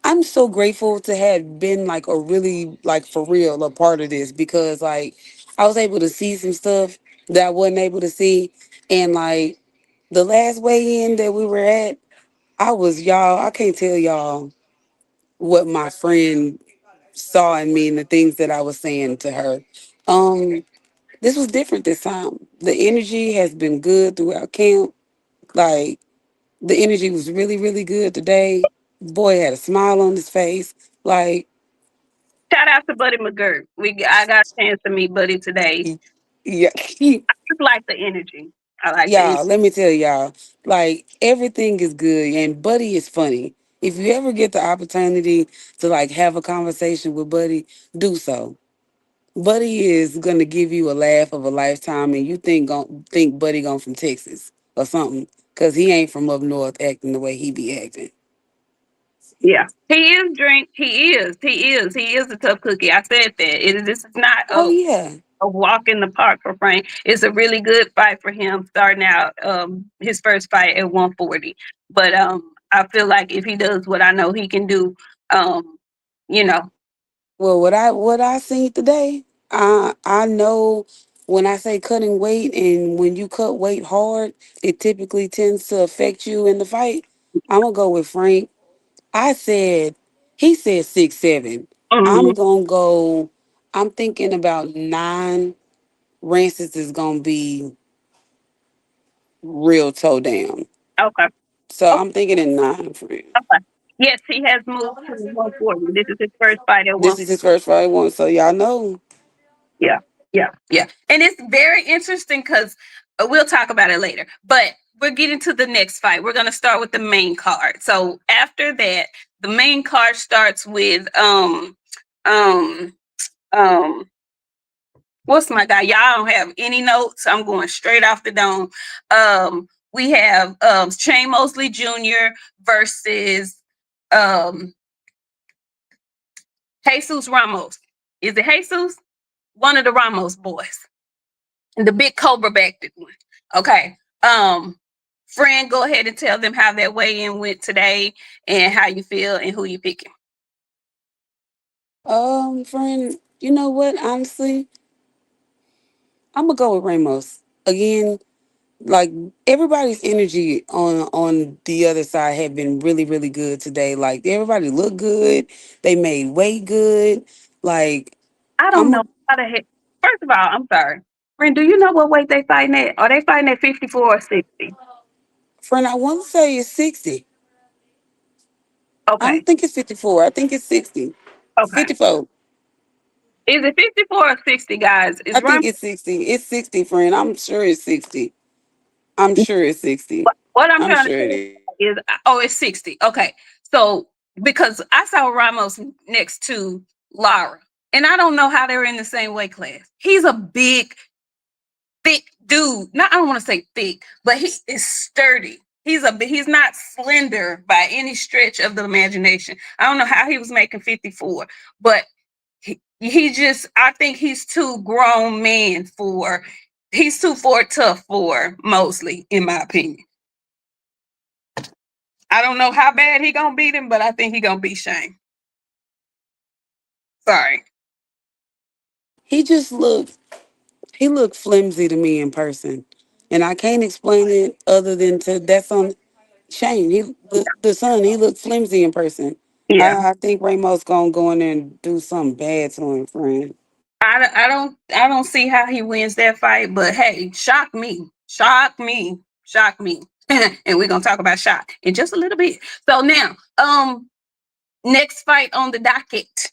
I'm so grateful to have been like a really like for real a part of this because like I was able to see some stuff that I wasn't able to see, and like the last weigh in that we were at, I was y'all. I can't tell y'all what my friend saw in me and the things that I was saying to her. Um, this was different this time. The energy has been good throughout camp. Like the energy was really, really good today. Boy had a smile on his face. Like, Shout out to Buddy McGirt. I got a chance to meet Buddy today. yeah, I just like the energy. I like the energy. y'all, let me tell y'all, like everything is good and Buddy is funny. If you ever get the opportunity to like have a conversation with Buddy, do so. Buddy is gonna give you a laugh of a lifetime, and you think Buddy gone from Texas or something, cause he ain't from up north acting the way he be acting. Yeah. He is drink. He is. He is. He is a tough cookie. I said that. This is not Oh yeah. a walk in the park for Frank. It's a really good fight for him starting out his first fight at 140. But I feel like if he does what I know he can do, um, you know, Well, what I seen today, I know when I say cutting weight and when you cut weight hard, it typically tends to affect you in the fight. I'm gonna go with Frank. I said he said 6'7". I'm mhm, gonna go. I'm thinking about 9. Rancis is gonna be real toe down. okay. So Okay. I'm thinking in 9 for him. Okay. Yes, he has moved to 140. This is his first fight at This 140. is his first fight one, so y'all know. Yeah, yeah, yeah. And it's very interesting because we'll talk about it later. But we're getting to the next fight. We're gonna start with the main card. So after that, the main card starts with um um what's my guy? Y'all don't have any notes. I'm going straight off the dome. We have Shane Mosley Jr. versus um Jesus Ramos. Is it Jesus? One of the Ramos boys. The big cobra backed one. Okay. Friend, go ahead and tell them how that weigh-in went today and how you feel and who you picking. Friend, you know what? Honestly, I'm gonna go with Ramos again. Like everybody's energy on the other side had been really really good today. Like everybody looked good. They made weight good. Like I don't I'm know a how the heck. First of all, I'm sorry. Friend, do you know what weight they fighting at? Are they fighting at 54 or 60? friend. I want to say it's 60. I Okay. don't think it's 54. I think it's 60. Okay. 54. Is it 54 or 60, guys? I Is Rum think it's 60. It's 60, friend. I'm sure it's 60. I'm sure it's 60. what I'm I'm trying to sure it say? is. is, oh, it's 60. Okay. So because I saw Ramos next to Lara, and I don't know how they're in the same weight class. He's a big, thick dude. Not, I don't want to say thick, but he is sturdy. He's not slender by any stretch of the imagination. I don't know how he was making 54, but he just, I think he's too grown man for, he's too for tough for Mosley, in my opinion. I don't know how bad he gonna beat him, but I think he gonna beat Shane. Sorry. He just looked flimsy to me in person. And I can't explain it other than to that's on Shane. The son, he looked flimsy in person. Yeah. I think Ramos gonna go in there and do something bad to him, friend. I don't see how he wins that fight, but hey, shock me. And we're gonna talk about shock in just a little bit. So now, next fight on the docket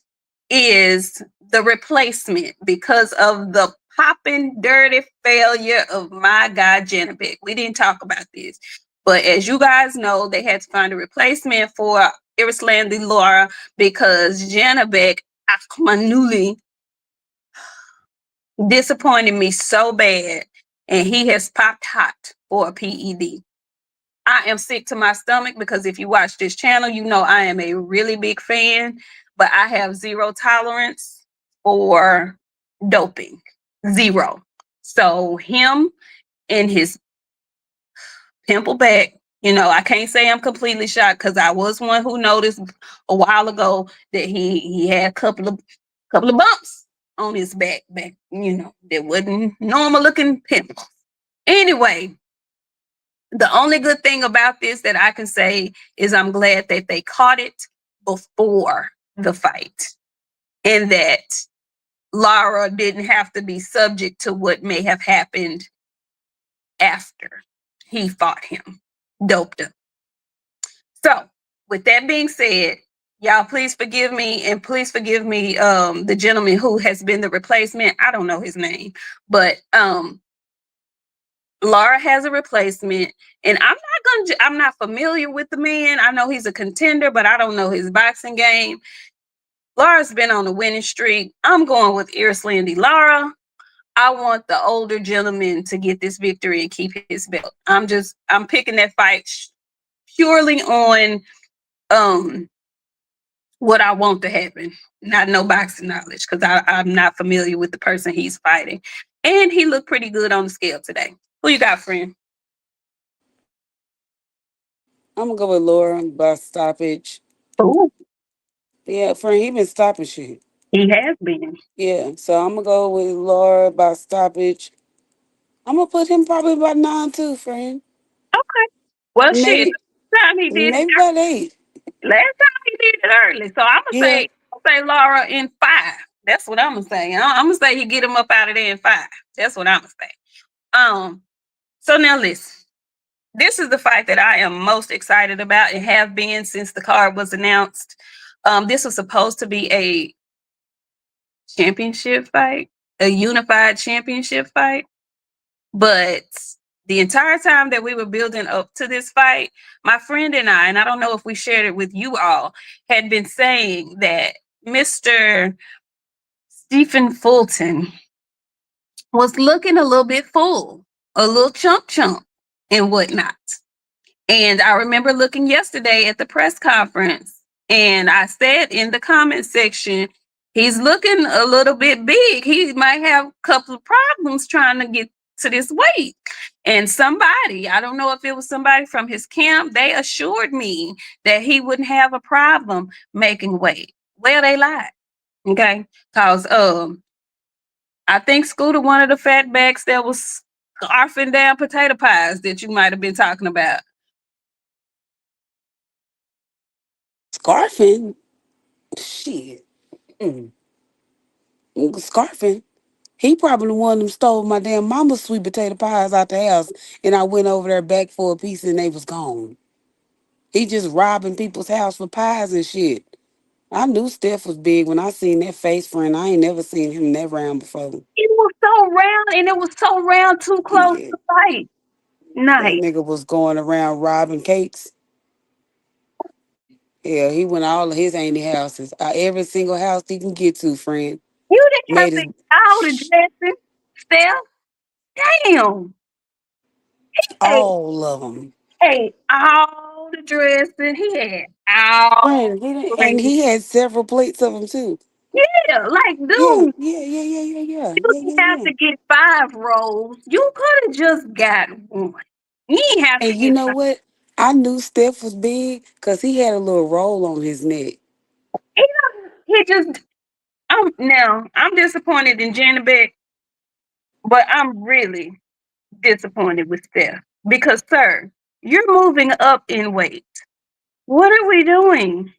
is the replacement because of the popping dirty failure of my guy Janabek. We didn't talk about this, but as you guys know, they had to find a replacement for Irislandi Laura because Janabek Akmanuli disappointed me so bad, and he has popped hot for a PED. I am sick to my stomach because if you watch this channel, you know I am a really big fan, but I have zero tolerance for doping. Zero. So him and his pimple back, I can't say I'm completely shocked because I was one who noticed a while ago that he had a couple of bumps on his back, that wasn't normal looking pimples. Anyway, the only good thing about this that I can say is I'm glad that they caught it before the fight and that Lara didn't have to be subject to what may have happened after he fought him, doped up. So, with that being said, y'all please forgive me and please forgive me the gentleman who has been the replacement. I don't know his name, but Laura has a replacement, and I'm not familiar with the man. I know he's a contender, but I don't know his boxing game. Laura's been on a winning streak. I'm going with Irislandi Lara. I want the older gentleman to get this victory and keep his belt. I'm picking that fight purely on what I want to happen, not no boxing knowledge, because I'm not familiar with the person he's fighting. And he looked pretty good on the scale today. Who you got, friend? I'm gonna go with Laura by stoppage. Oh, Yeah, friend, he been stopping shit. he has been. Yeah, so I'm gonna go with Laura by stoppage. I'm gonna put him probably about 9-2, friend. Okay. Well, shit. Maybe Last time he did it, maybe about 8. last time he did it early. So I'm gonna Yeah, say Laura in 5. That's what I'm gonna say. I'm gonna say he get him up out of there in 5. That's what I'm gonna say. Um. So now listen. This is the fight that I am most excited about and have been since the card was announced. This was supposed to be a championship fight, a unified championship fight. But the entire time that we were building up to this fight, my friend and I don't know if we shared it with you all, had been saying that Mr. Stephen Fulton was looking a little bit full, a little chump and whatnot. And I remember looking yesterday at the press conference, and I said in the comment section, he's looking a little bit big. He might have a couple of problems trying to get to this weight. And somebody, I don't know if it was somebody from his camp, they assured me that he wouldn't have a problem making weight. Well, they lied. Okay. Because I think Scooter, one of the fatbacks that was scarfing down potato pies that you might have been talking about. scarfing. Shit. Mm. Scarfing. He probably the one them stole my damn mama's sweet potato pies out the house, and I went over there back for a piece, and they was gone. He just robbing people's house for pies and shit. I knew Steph was big when I seen that face, friend. I ain't never seen him that round before. It was so round, and it was so round, too close Yeah, to fight. that Nice. nigga was going around robbing cakes. Yeah, he went all of his auntie houses, every single house he can get to, friend. You didn't have Made to his get all the dressing, Steph. Damn. Hey, all of them. hey, all the dressing. He had all Friend, the and dressing. he had several plates of them too. Yeah, like, Yeah, dude, yeah, yeah, yeah, yeah, yeah, you yeah, didn't yeah, have yeah. to get 5 rolls. You could have just got one. You didn't have to And you get know five. what? I knew Steph was big because he had a little roll on his neck. He just, I'm disappointed in Janet Beck, but I'm really disappointed with Steph because, sir, you're moving up in weight. What are we doing?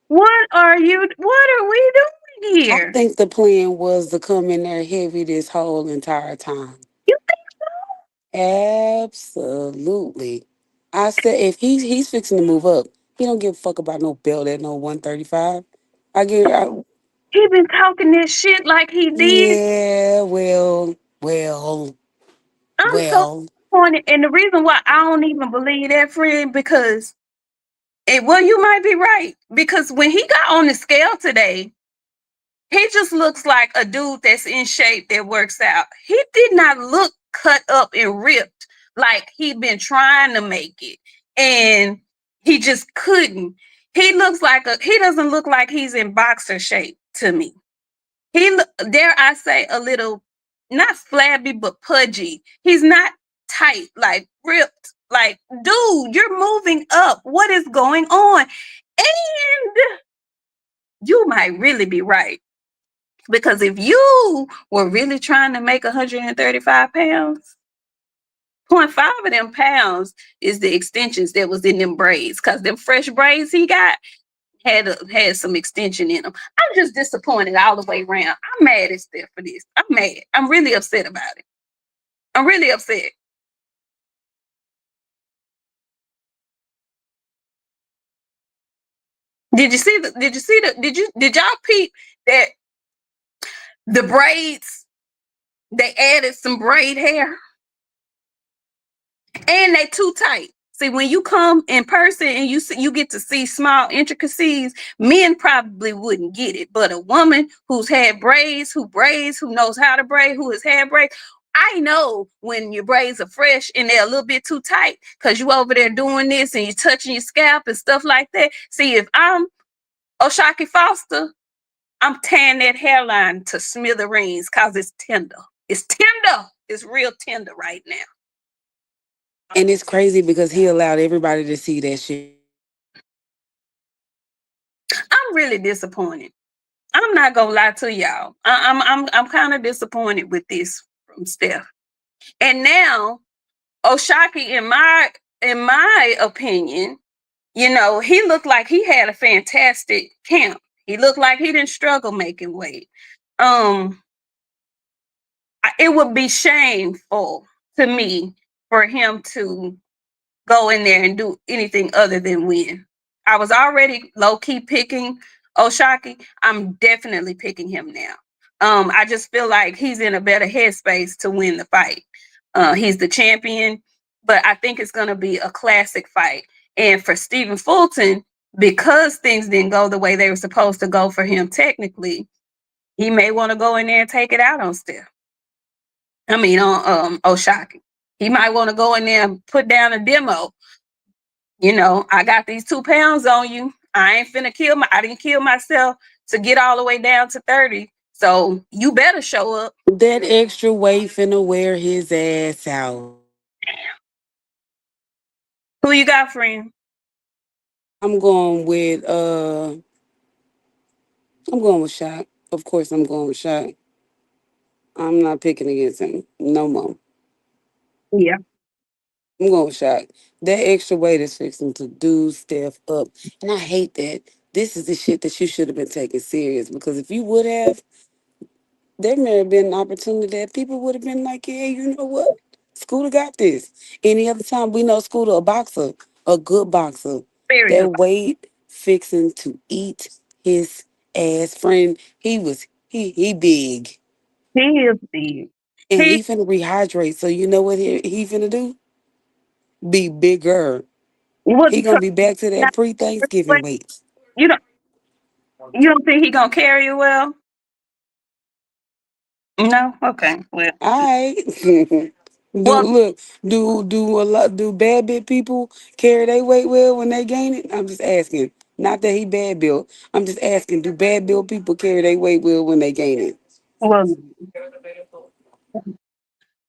What are we doing I here? think the plan was to come in there heavy this whole entire time. You think Absolutely. I said if he's fixing to move up, he don't give a fuck about no belt at no 135. I get he been talking this shit like he did? yeah, well, I'm so well. disappointed. And the reason why I don't even believe that, friend, because well, you might be right. Because when he got on the scale today, he just looks like a dude that's in shape that works out. He did not look cut up and ripped like he'd been trying to make it. And he just couldn't. He doesn't look like he's in boxer shape to me. Dare I say, a little, not flabby, but pudgy. He's not tight, like ripped. Like, dude, you're moving up. What is going on? And you might really be right. Because if you were really trying to make 135 pounds, point five of them pounds is the extensions that was in them braids. Because them fresh braids he got had some extension in them. I'm just disappointed all the way around. I'm mad at Steph for this. I'm mad. I'm really upset about it. I'm really upset. Did y'all peep that the braids, they added some braid hair and they too tight. See, when you come in person and you get to see small intricacies, men probably wouldn't get it. But a woman who's had braids, who knows how to braid, who has had braids, I know when your braids are fresh and they're a little bit too tight because you over there doing this and you're touching your scalp and stuff like that. See, if I'm Oshaki Foster, I'm tearing that hairline to smithereens because it's tender. It's tender. It's real tender right now. And it's crazy because he allowed everybody to see that shit. I'm really disappointed. I'm not gonna lie to y'all. I'm kind of disappointed with this from Steph. And now Oshaki, in my opinion, he looked like he had a fantastic camp. He looked like he didn't struggle making weight. Um, it would be shameful to me for him to go in there and do anything other than win. I was already low key picking Oshaki. I'm definitely picking him now. I just feel like he's in a better headspace to win the fight. He's the champion, but I think it's going to be a classic fight. And for Stephen Fulton, because things didn't go the way they were supposed to go for him technically, he may want to go in there and take it out on Steph. I mean, on Oshaki. He might want to go in there and put down a demo. I got these 2 pounds on you. I ain't finna I didn't kill myself to get all the way down to 30. So you better show up. That extra weight finna wear his ass out. Who you got, friend? I'm going with I'm going with Shot. Of course I'm going with Shot. I'm not picking against him no more. Yeah. I'm going with Shot. That extra weight is fixing to do Steph up. And I hate that. This is the shit that you should have been taking serious because if you would have, there may have been an opportunity that people would have been like, yeah, you know what? Scooter got this. Any other time we know Scooter a boxer, a good boxer. Very good. That weight fixing to eat his ass. Friend, he big. He is big. And He he finna rehydrate. So you know what he finna do? Be bigger. What? He So gonna be back to not that pre-Thanksgiving weight. you don't you don't think he gonna carry you well? No. Okay. Well. Alright. do Well. look, do bad bit people carry their weight well when they gain it? I'm just asking. Not that he bad built. I'm just asking, do bad built people carry their weight well when they gain it? Well.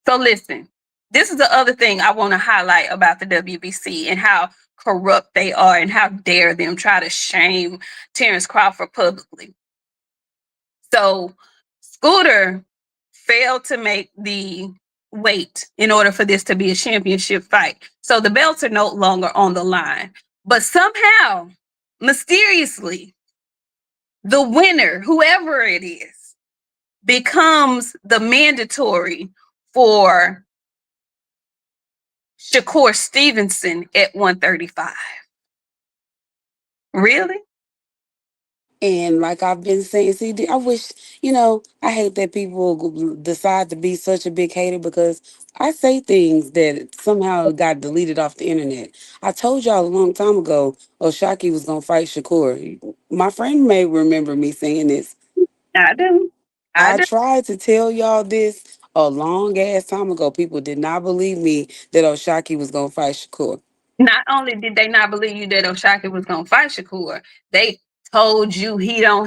So listen. This is the other thing I want to highlight about the WBC and how corrupt they are and how dare them try to shame Terrence Crawford publicly. So Scooter failed to make the weight in order for this to be a championship fight. So the belts are no longer on the line. But somehow, mysteriously, the winner, whoever it is, becomes the mandatory for Shakur Stevenson at 135. Really? And like I've been saying, see, I wish, I hate that people decide to be such a big hater because I say things that somehow got deleted off the internet. I told y'all a long time ago, Oshaki was going to fight Shakur. My friend may remember me saying this. I do. I I do. tried to tell y'all this a long ass time ago. People did not believe me that Oshaki was going to fight Shakur. Not only did they not believe you that Oshaki was gonna fight Shakur, they told you he don't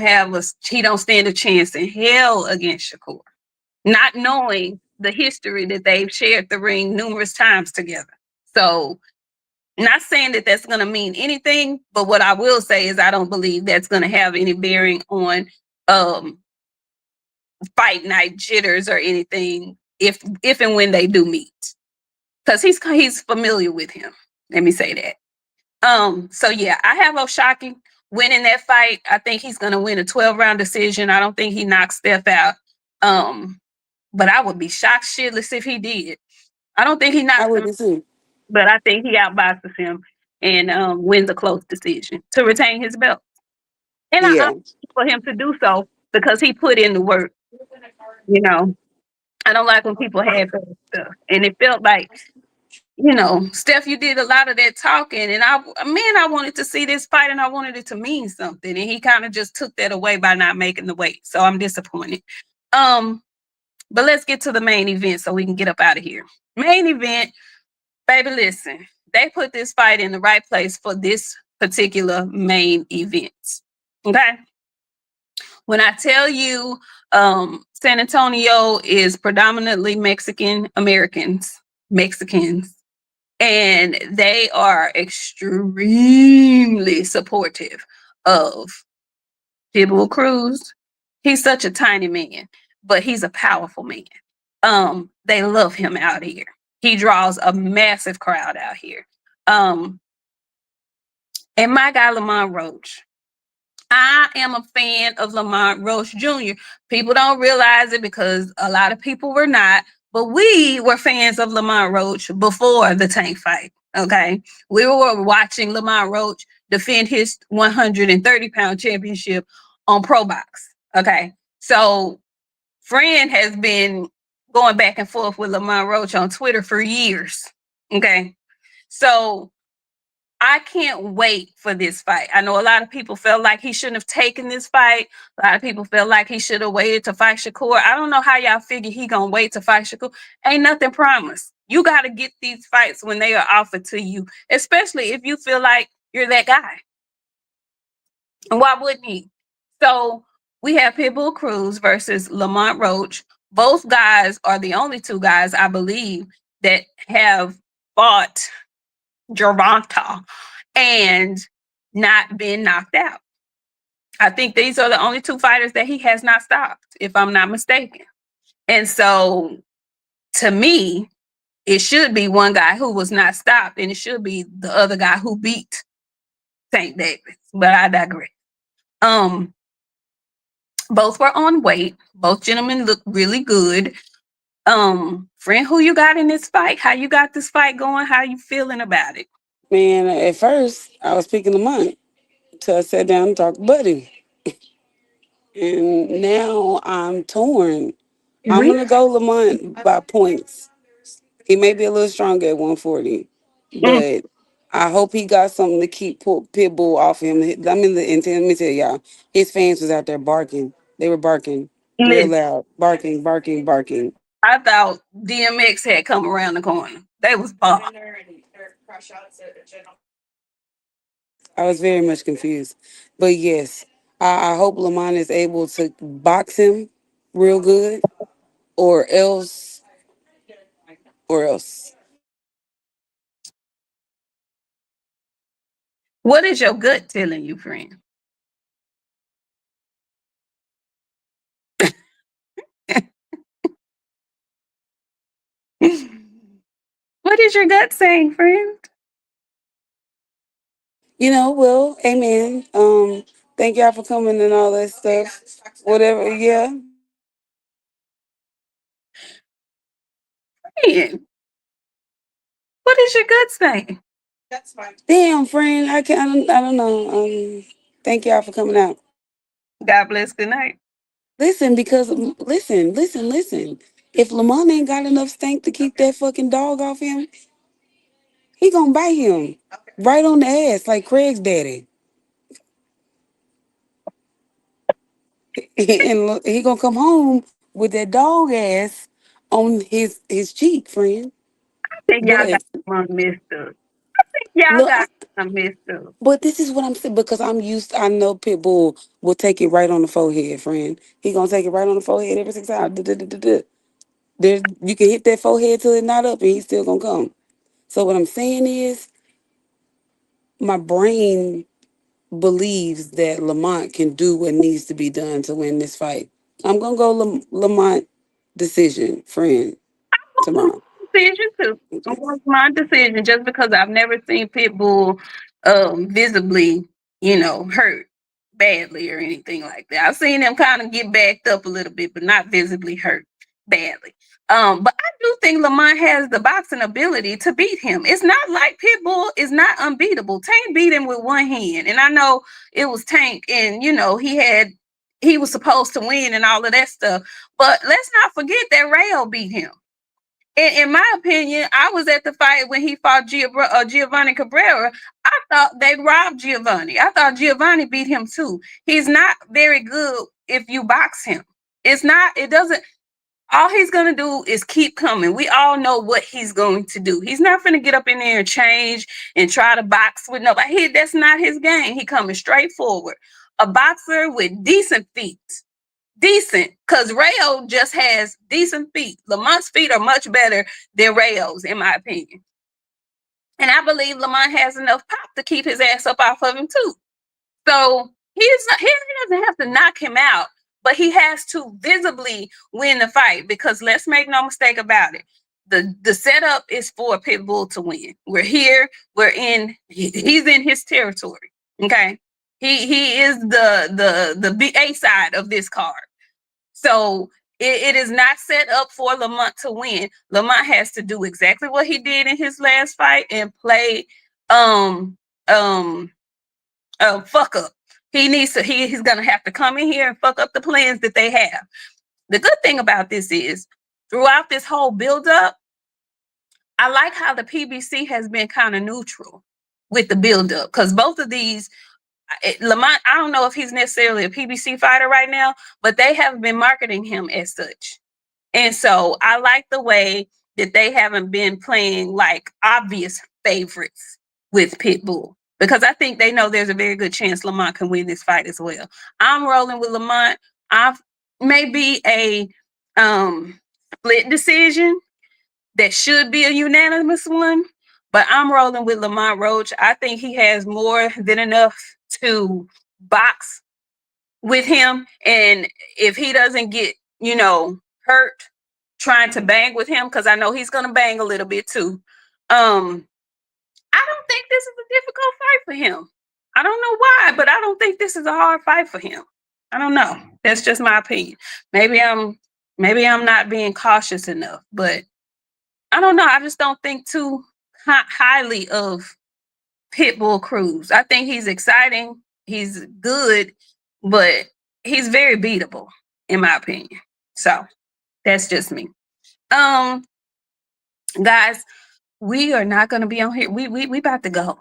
stand a chance in hell against Shakur. Not knowing the history that they've shared the ring numerous times together. So not saying that that's going to mean anything, but what I will say is I don't believe that's going to have any bearing on um, fight night jitters or anything if and when they do meet, because he's familiar with him. Let me say that. So yeah, I have Oshaki winning that fight. I think he's gonna win a 12-round decision. I don't think he knocks Steph out. Um, but I would be shocked shitless if he did. I don't think he I knocks him, wouldn't assume. but I think he outboxes him and wins a close decision to retain his belt. And I'm Yeah. for him to do so because he put in the work. You know, I don't like when people have that stuff, and it felt like Steph, you did a lot of that talking, and I wanted to see this fight, and I wanted it to mean something, and he kind of just took that away by not making the weight. So I'm disappointed. Um, but let's get to the main event so we can get up out of here. Main event, baby. Listen, they put this fight in the right place for this particular main event. Okay, when I tell you, San Antonio is predominantly Mexicans, and they are extremely supportive of Cruz. He's such a tiny man, but he's a powerful man. They love him out here. He draws a massive crowd out here. Um, and my guy Lamont Roach, I am a fan of Lamont Roach Jr. People don't realize it because a lot of people were not, but we were fans of Lamont Roach before the Tank fight. Okay. We were watching Lamont Roach defend his 130-pound championship on Pro Box. Okay. So, Friend has been going back and forth with Lamont Roach on Twitter for years. Okay. So, I can't wait for this fight. I know a lot of people felt like he shouldn't have taken this fight. A lot of people felt like he should have waited to fight Shakur. I don't know how y'all figure he gonna wait to fight Shakur. Ain't nothing promised. You got to get these fights when they are offered to you, especially if you feel like you're that guy. And why wouldn't he? So we have Pitbull Cruz versus Lamont Roach. Both guys are the only two guys I believe that have fought Gervonta and not been knocked out. I think these are the only two fighters that he has not stopped, if I'm not mistaken. And so to me, it should be one guy who was not stopped, and it should be the other guy who beat St. Davis. But I digress. Um, both were on weight. Both gentlemen look really good. Friend, who you got in this fight? How you got this fight going? How you feeling about it? Man, at first I was picking Lamont till I sat down and talked to Buddy. And now I'm torn. I'm Really? gonna go Lamont by points. He may be a little stronger at 140, Mm, but I hope he got something to keep Pitbull off him. Let me tell y'all, his fans was out there barking. They were barking real Listen, loud, barking, barking, barking. I thought DMX had come around the corner. They was bought. I was very much confused, but yes, I hope Lamont is able to box him real good, or else, or else. What is your gut telling you, friend? What is your gut saying, friend? Well, amen. Thank y'all for coming and all that stuff. Whatever, yeah. Friend, what is your gut saying? Damn, friend, I don't know. Thank y'all for coming out. God bless. Good night. Listen, because listen. If Lamont ain't got enough stank to keep that fucking dog off him, he gonna bite him right on the ass like Craig's daddy, and he gonna come home with that dog ass on his cheek, friend. I think y'all got But some messed up. Y'all look, got some messed up. but this is what I'm saying because I know Pitbull will take it right on the forehead, friend. He gonna take it right on the forehead every 6 hours. Duh. There, you can hit that forehead till it's not up, and he's still gonna come. So what I'm saying is, my brain believes that Lamont can do what needs to be done to win this fight. I'm gonna go Lamont decision, friend, tomorrow. Decision too. I'm Okay. going for my decision just because I've never seen Pitbull visibly, hurt badly or anything like that. I've seen him kind of get backed up a little bit, but not visibly hurt badly. But I do think Lamont has the boxing ability to beat him. It's not like Pitbull is not unbeatable. Tank beat him with one hand, and I know it was Tank, and he was supposed to win and all of that stuff. But let's not forget that Rayo beat him. In my opinion, I was at the fight when he fought Giovanni Cabrera. I thought they robbed Giovanni. I thought Giovanni beat him too. He's not very good if you box him. It's not, it doesn't, all he's going to do is keep coming. We all know what he's going to do. He's not going to get up in there and change and try to box with nobody. That's not his game. He coming straight forward. A boxer with decent feet, decent, because Rayo just has decent feet. Lamont's feet are much better than Rayo's, in my opinion. And I believe Lamont has enough pop to keep his ass up off of him too. So he doesn't have to knock him out, but he has to visibly win the fight because let's make no mistake about it. The setup is for Pitbull to win. We're here. He's in his territory. Okay. He is the BA side of this card. So it is not set up for Lamont to win. Lamont has to do exactly what he did in his last fight and play um um fuck up. He's gonna have to come in here and fuck up the plans that they have. The good thing about this is throughout this whole build-up, I like how the PBC has been kind of neutral with the build-up because both of these Lamont, I don't know if he's necessarily a PBC fighter right now, but they have been marketing him as such. And so I like the way that they haven't been playing like obvious favorites with Pitbull because I think they know there's a very good chance Lamont can win this fight as well. I'm rolling with Lamont. I may be a split decision that should be a unanimous one, but I'm rolling with Lamont Roach. I think he has more than enough to box with him. And if he doesn't get, hurt trying to bang with him, because I know he's gonna bang a little bit too. I don't think this is a difficult fight for him. I don't know why, but I don't think this is a hard fight for him. I don't know. That's just my opinion. Maybe I'm not being cautious enough, but I don't know. I just don't think too highly of Pitbull Cruz. I think he's exciting. He's good, but he's very beatable, in my opinion. So that's just me. Um, guys, We are not gonna be on here. We about to go.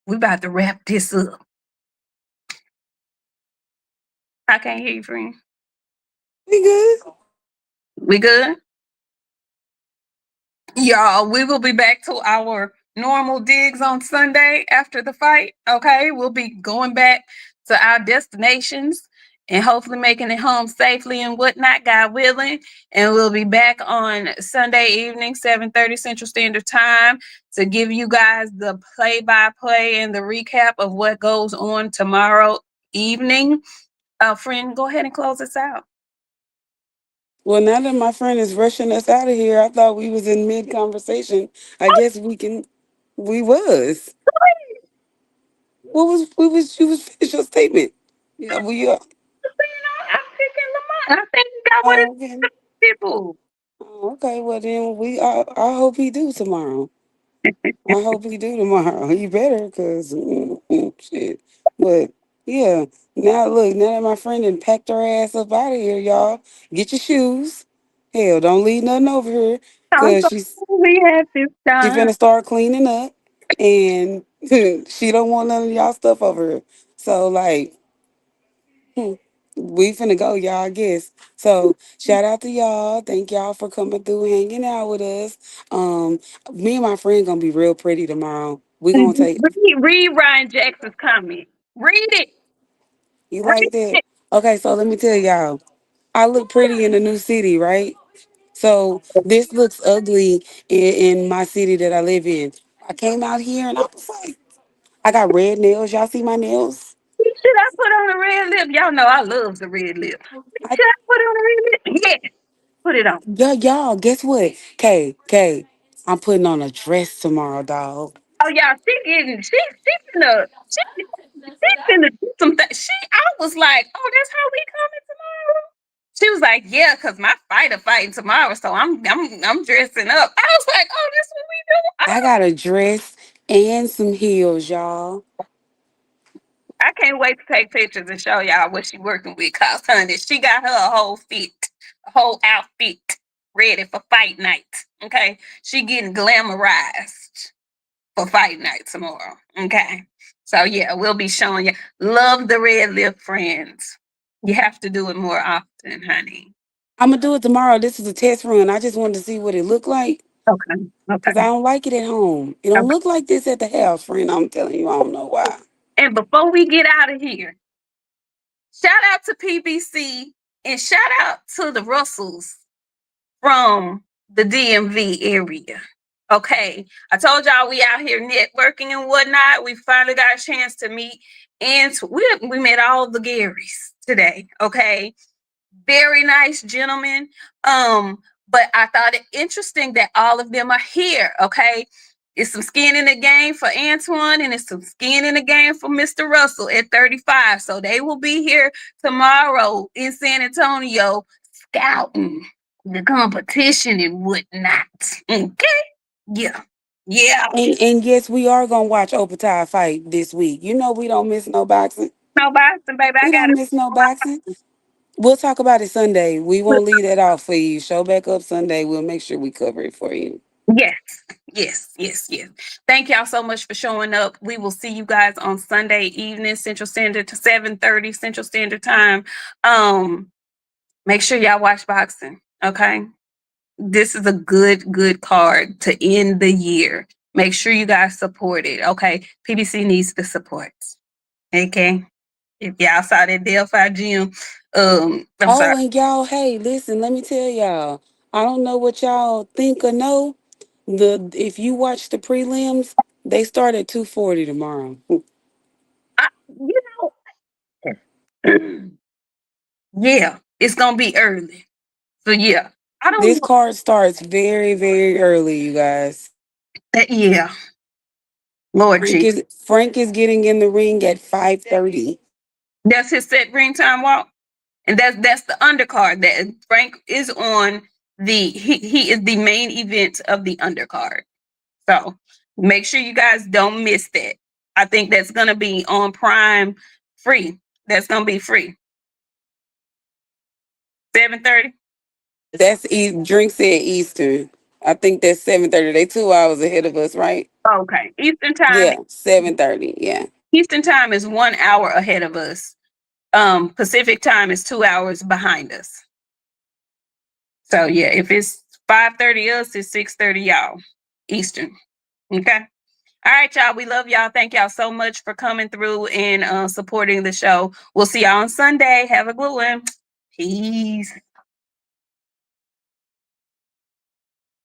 We about to wrap this up. I can't hear you, friend. We good? We good? Y'all, we will be back to our normal digs on Sunday after the fight. Okay, we'll be going back to our destinations and hopefully making it home safely and whatnot, God willing. And we'll be back on Sunday evening, 7:30 Central Standard Time, to give you guys the play-by-play and the recap of what goes on tomorrow evening. Friend, go ahead and close us out. Well, now that my friend is rushing us out of here, I thought we was in mid conversation. I guess we can. We was. What was? We was. You was finish your statement. Yeah, we are. I'm picking Lamont. I think he got what Oh, it's okay. people. Oh, okay. Well, then we. I hope he do tomorrow. I hope he do tomorrow. He better, cause shit. But yeah, now look, now that my friend done packed her ass up out of here, y'all, get your shoes. Hell, don't leave nothing over here, I'm cause so we had this she done. finna start cleaning up, and she don't want none of y'all stuff over here. So like, hmm, we finna go, y'all. I guess. So shout out to y'all. Thank y'all for coming through, hanging out with us. Um, Me and my friend gonna be real pretty tomorrow. We gonna take. Read Ryan Jackson's comment. Read it. You Read like that? it. Okay, so let me tell y'all. I look pretty in the new city, right? So this looks ugly in my city that I live in. I came out here and I was like, I got red nails. Y'all see my nails? Should I put on a red lip? Y'all know I love the red lip. I, Should I put on a red lip? Yes. Put it on. y'all, guess what? I'm putting on a dress tomorrow, dog. Oh y'all, she finna do some things. I was like, oh, that's how we coming tomorrow. She was like, yeah, cause my fighter fighting tomorrow, so I'm dressing up. I was like, oh, this what we do. I got a dress and some heels, y'all. I can't wait to take pictures and show y'all what she working with. Cause honey, she got her whole fit, a whole outfit ready for fight night. Okay, she getting glamorized for fight night tomorrow. Okay, so yeah, we'll be showing you. Love the red lip, friends. You have to do it more often, honey. I'm gonna do it tomorrow. This is a test run. I just wanted to see what it looked like. Okay, Cause I okay, don't like it at home. It don't okay. look like this at the house, friend. I'm telling you, I don't know why. And before we get out of here, shout out to PBC and shout out to the Russells from the DMV area. Okay, I told y'all we out here networking and whatnot. We finally got a chance to meet, and we met all the Garys today. Okay, very nice gentlemen. But I thought it interesting that all of them are here. Okay, it's some skin in the game for Antoine, and it's some skin in the game for Mr. Russell at 35. So they will be here tomorrow in San Antonio scouting the competition and whatnot. Okay, yeah, yeah. And yes, we are gonna watch Opatai fight this week. You know we don't miss no boxing. No boxing, baby. I We got don't miss no boxing. We'll talk about it Sunday. We it. won't leave that off for you. Show back up Sunday. We'll make sure we cover it for you. Yes, yes. Thank y'all so much for showing up. We will see you guys on Sunday evening, Central Standard to 7:30 Central Standard Time. Um, Make sure y'all watch boxing. Okay. This is a good card to end the year. Make sure you guys support it. Okay. PBC needs the support. Okay. If y'all saw that Delphi gym, I'm sorry. Oh, and y'all, hey, listen, let me tell y'all. I don't know what y'all think or know. If you watch the prelims, they start at 2:40 tomorrow. You know, yeah, it's gonna be early. So yeah, I don't This know. card starts very, very early, you guys. Yeah, Lord Jesus. Frank is getting in the ring at 5:30. That's his set ring time walk. And that's the undercard that Frank is on. He is the main event of the undercard. So make sure you guys don't miss that. I think that's gonna be on Prime free. That's gonna be free. 7:30. That's Drink said Eastern. I think that's 7:30. They 2 hours ahead of us, right? Okay. Yeah, 7:30. Yeah. Eastern time is 1 hour ahead of us. Pacific time is 2 hours behind us. So yeah, if it's 5:30 us, it's 6:30 y'all. Eastern. Okay. All right, y'all. We love y'all. Thank y'all so much for coming through and supporting the show. We'll see y'all on Sunday. Have a good one. Peace.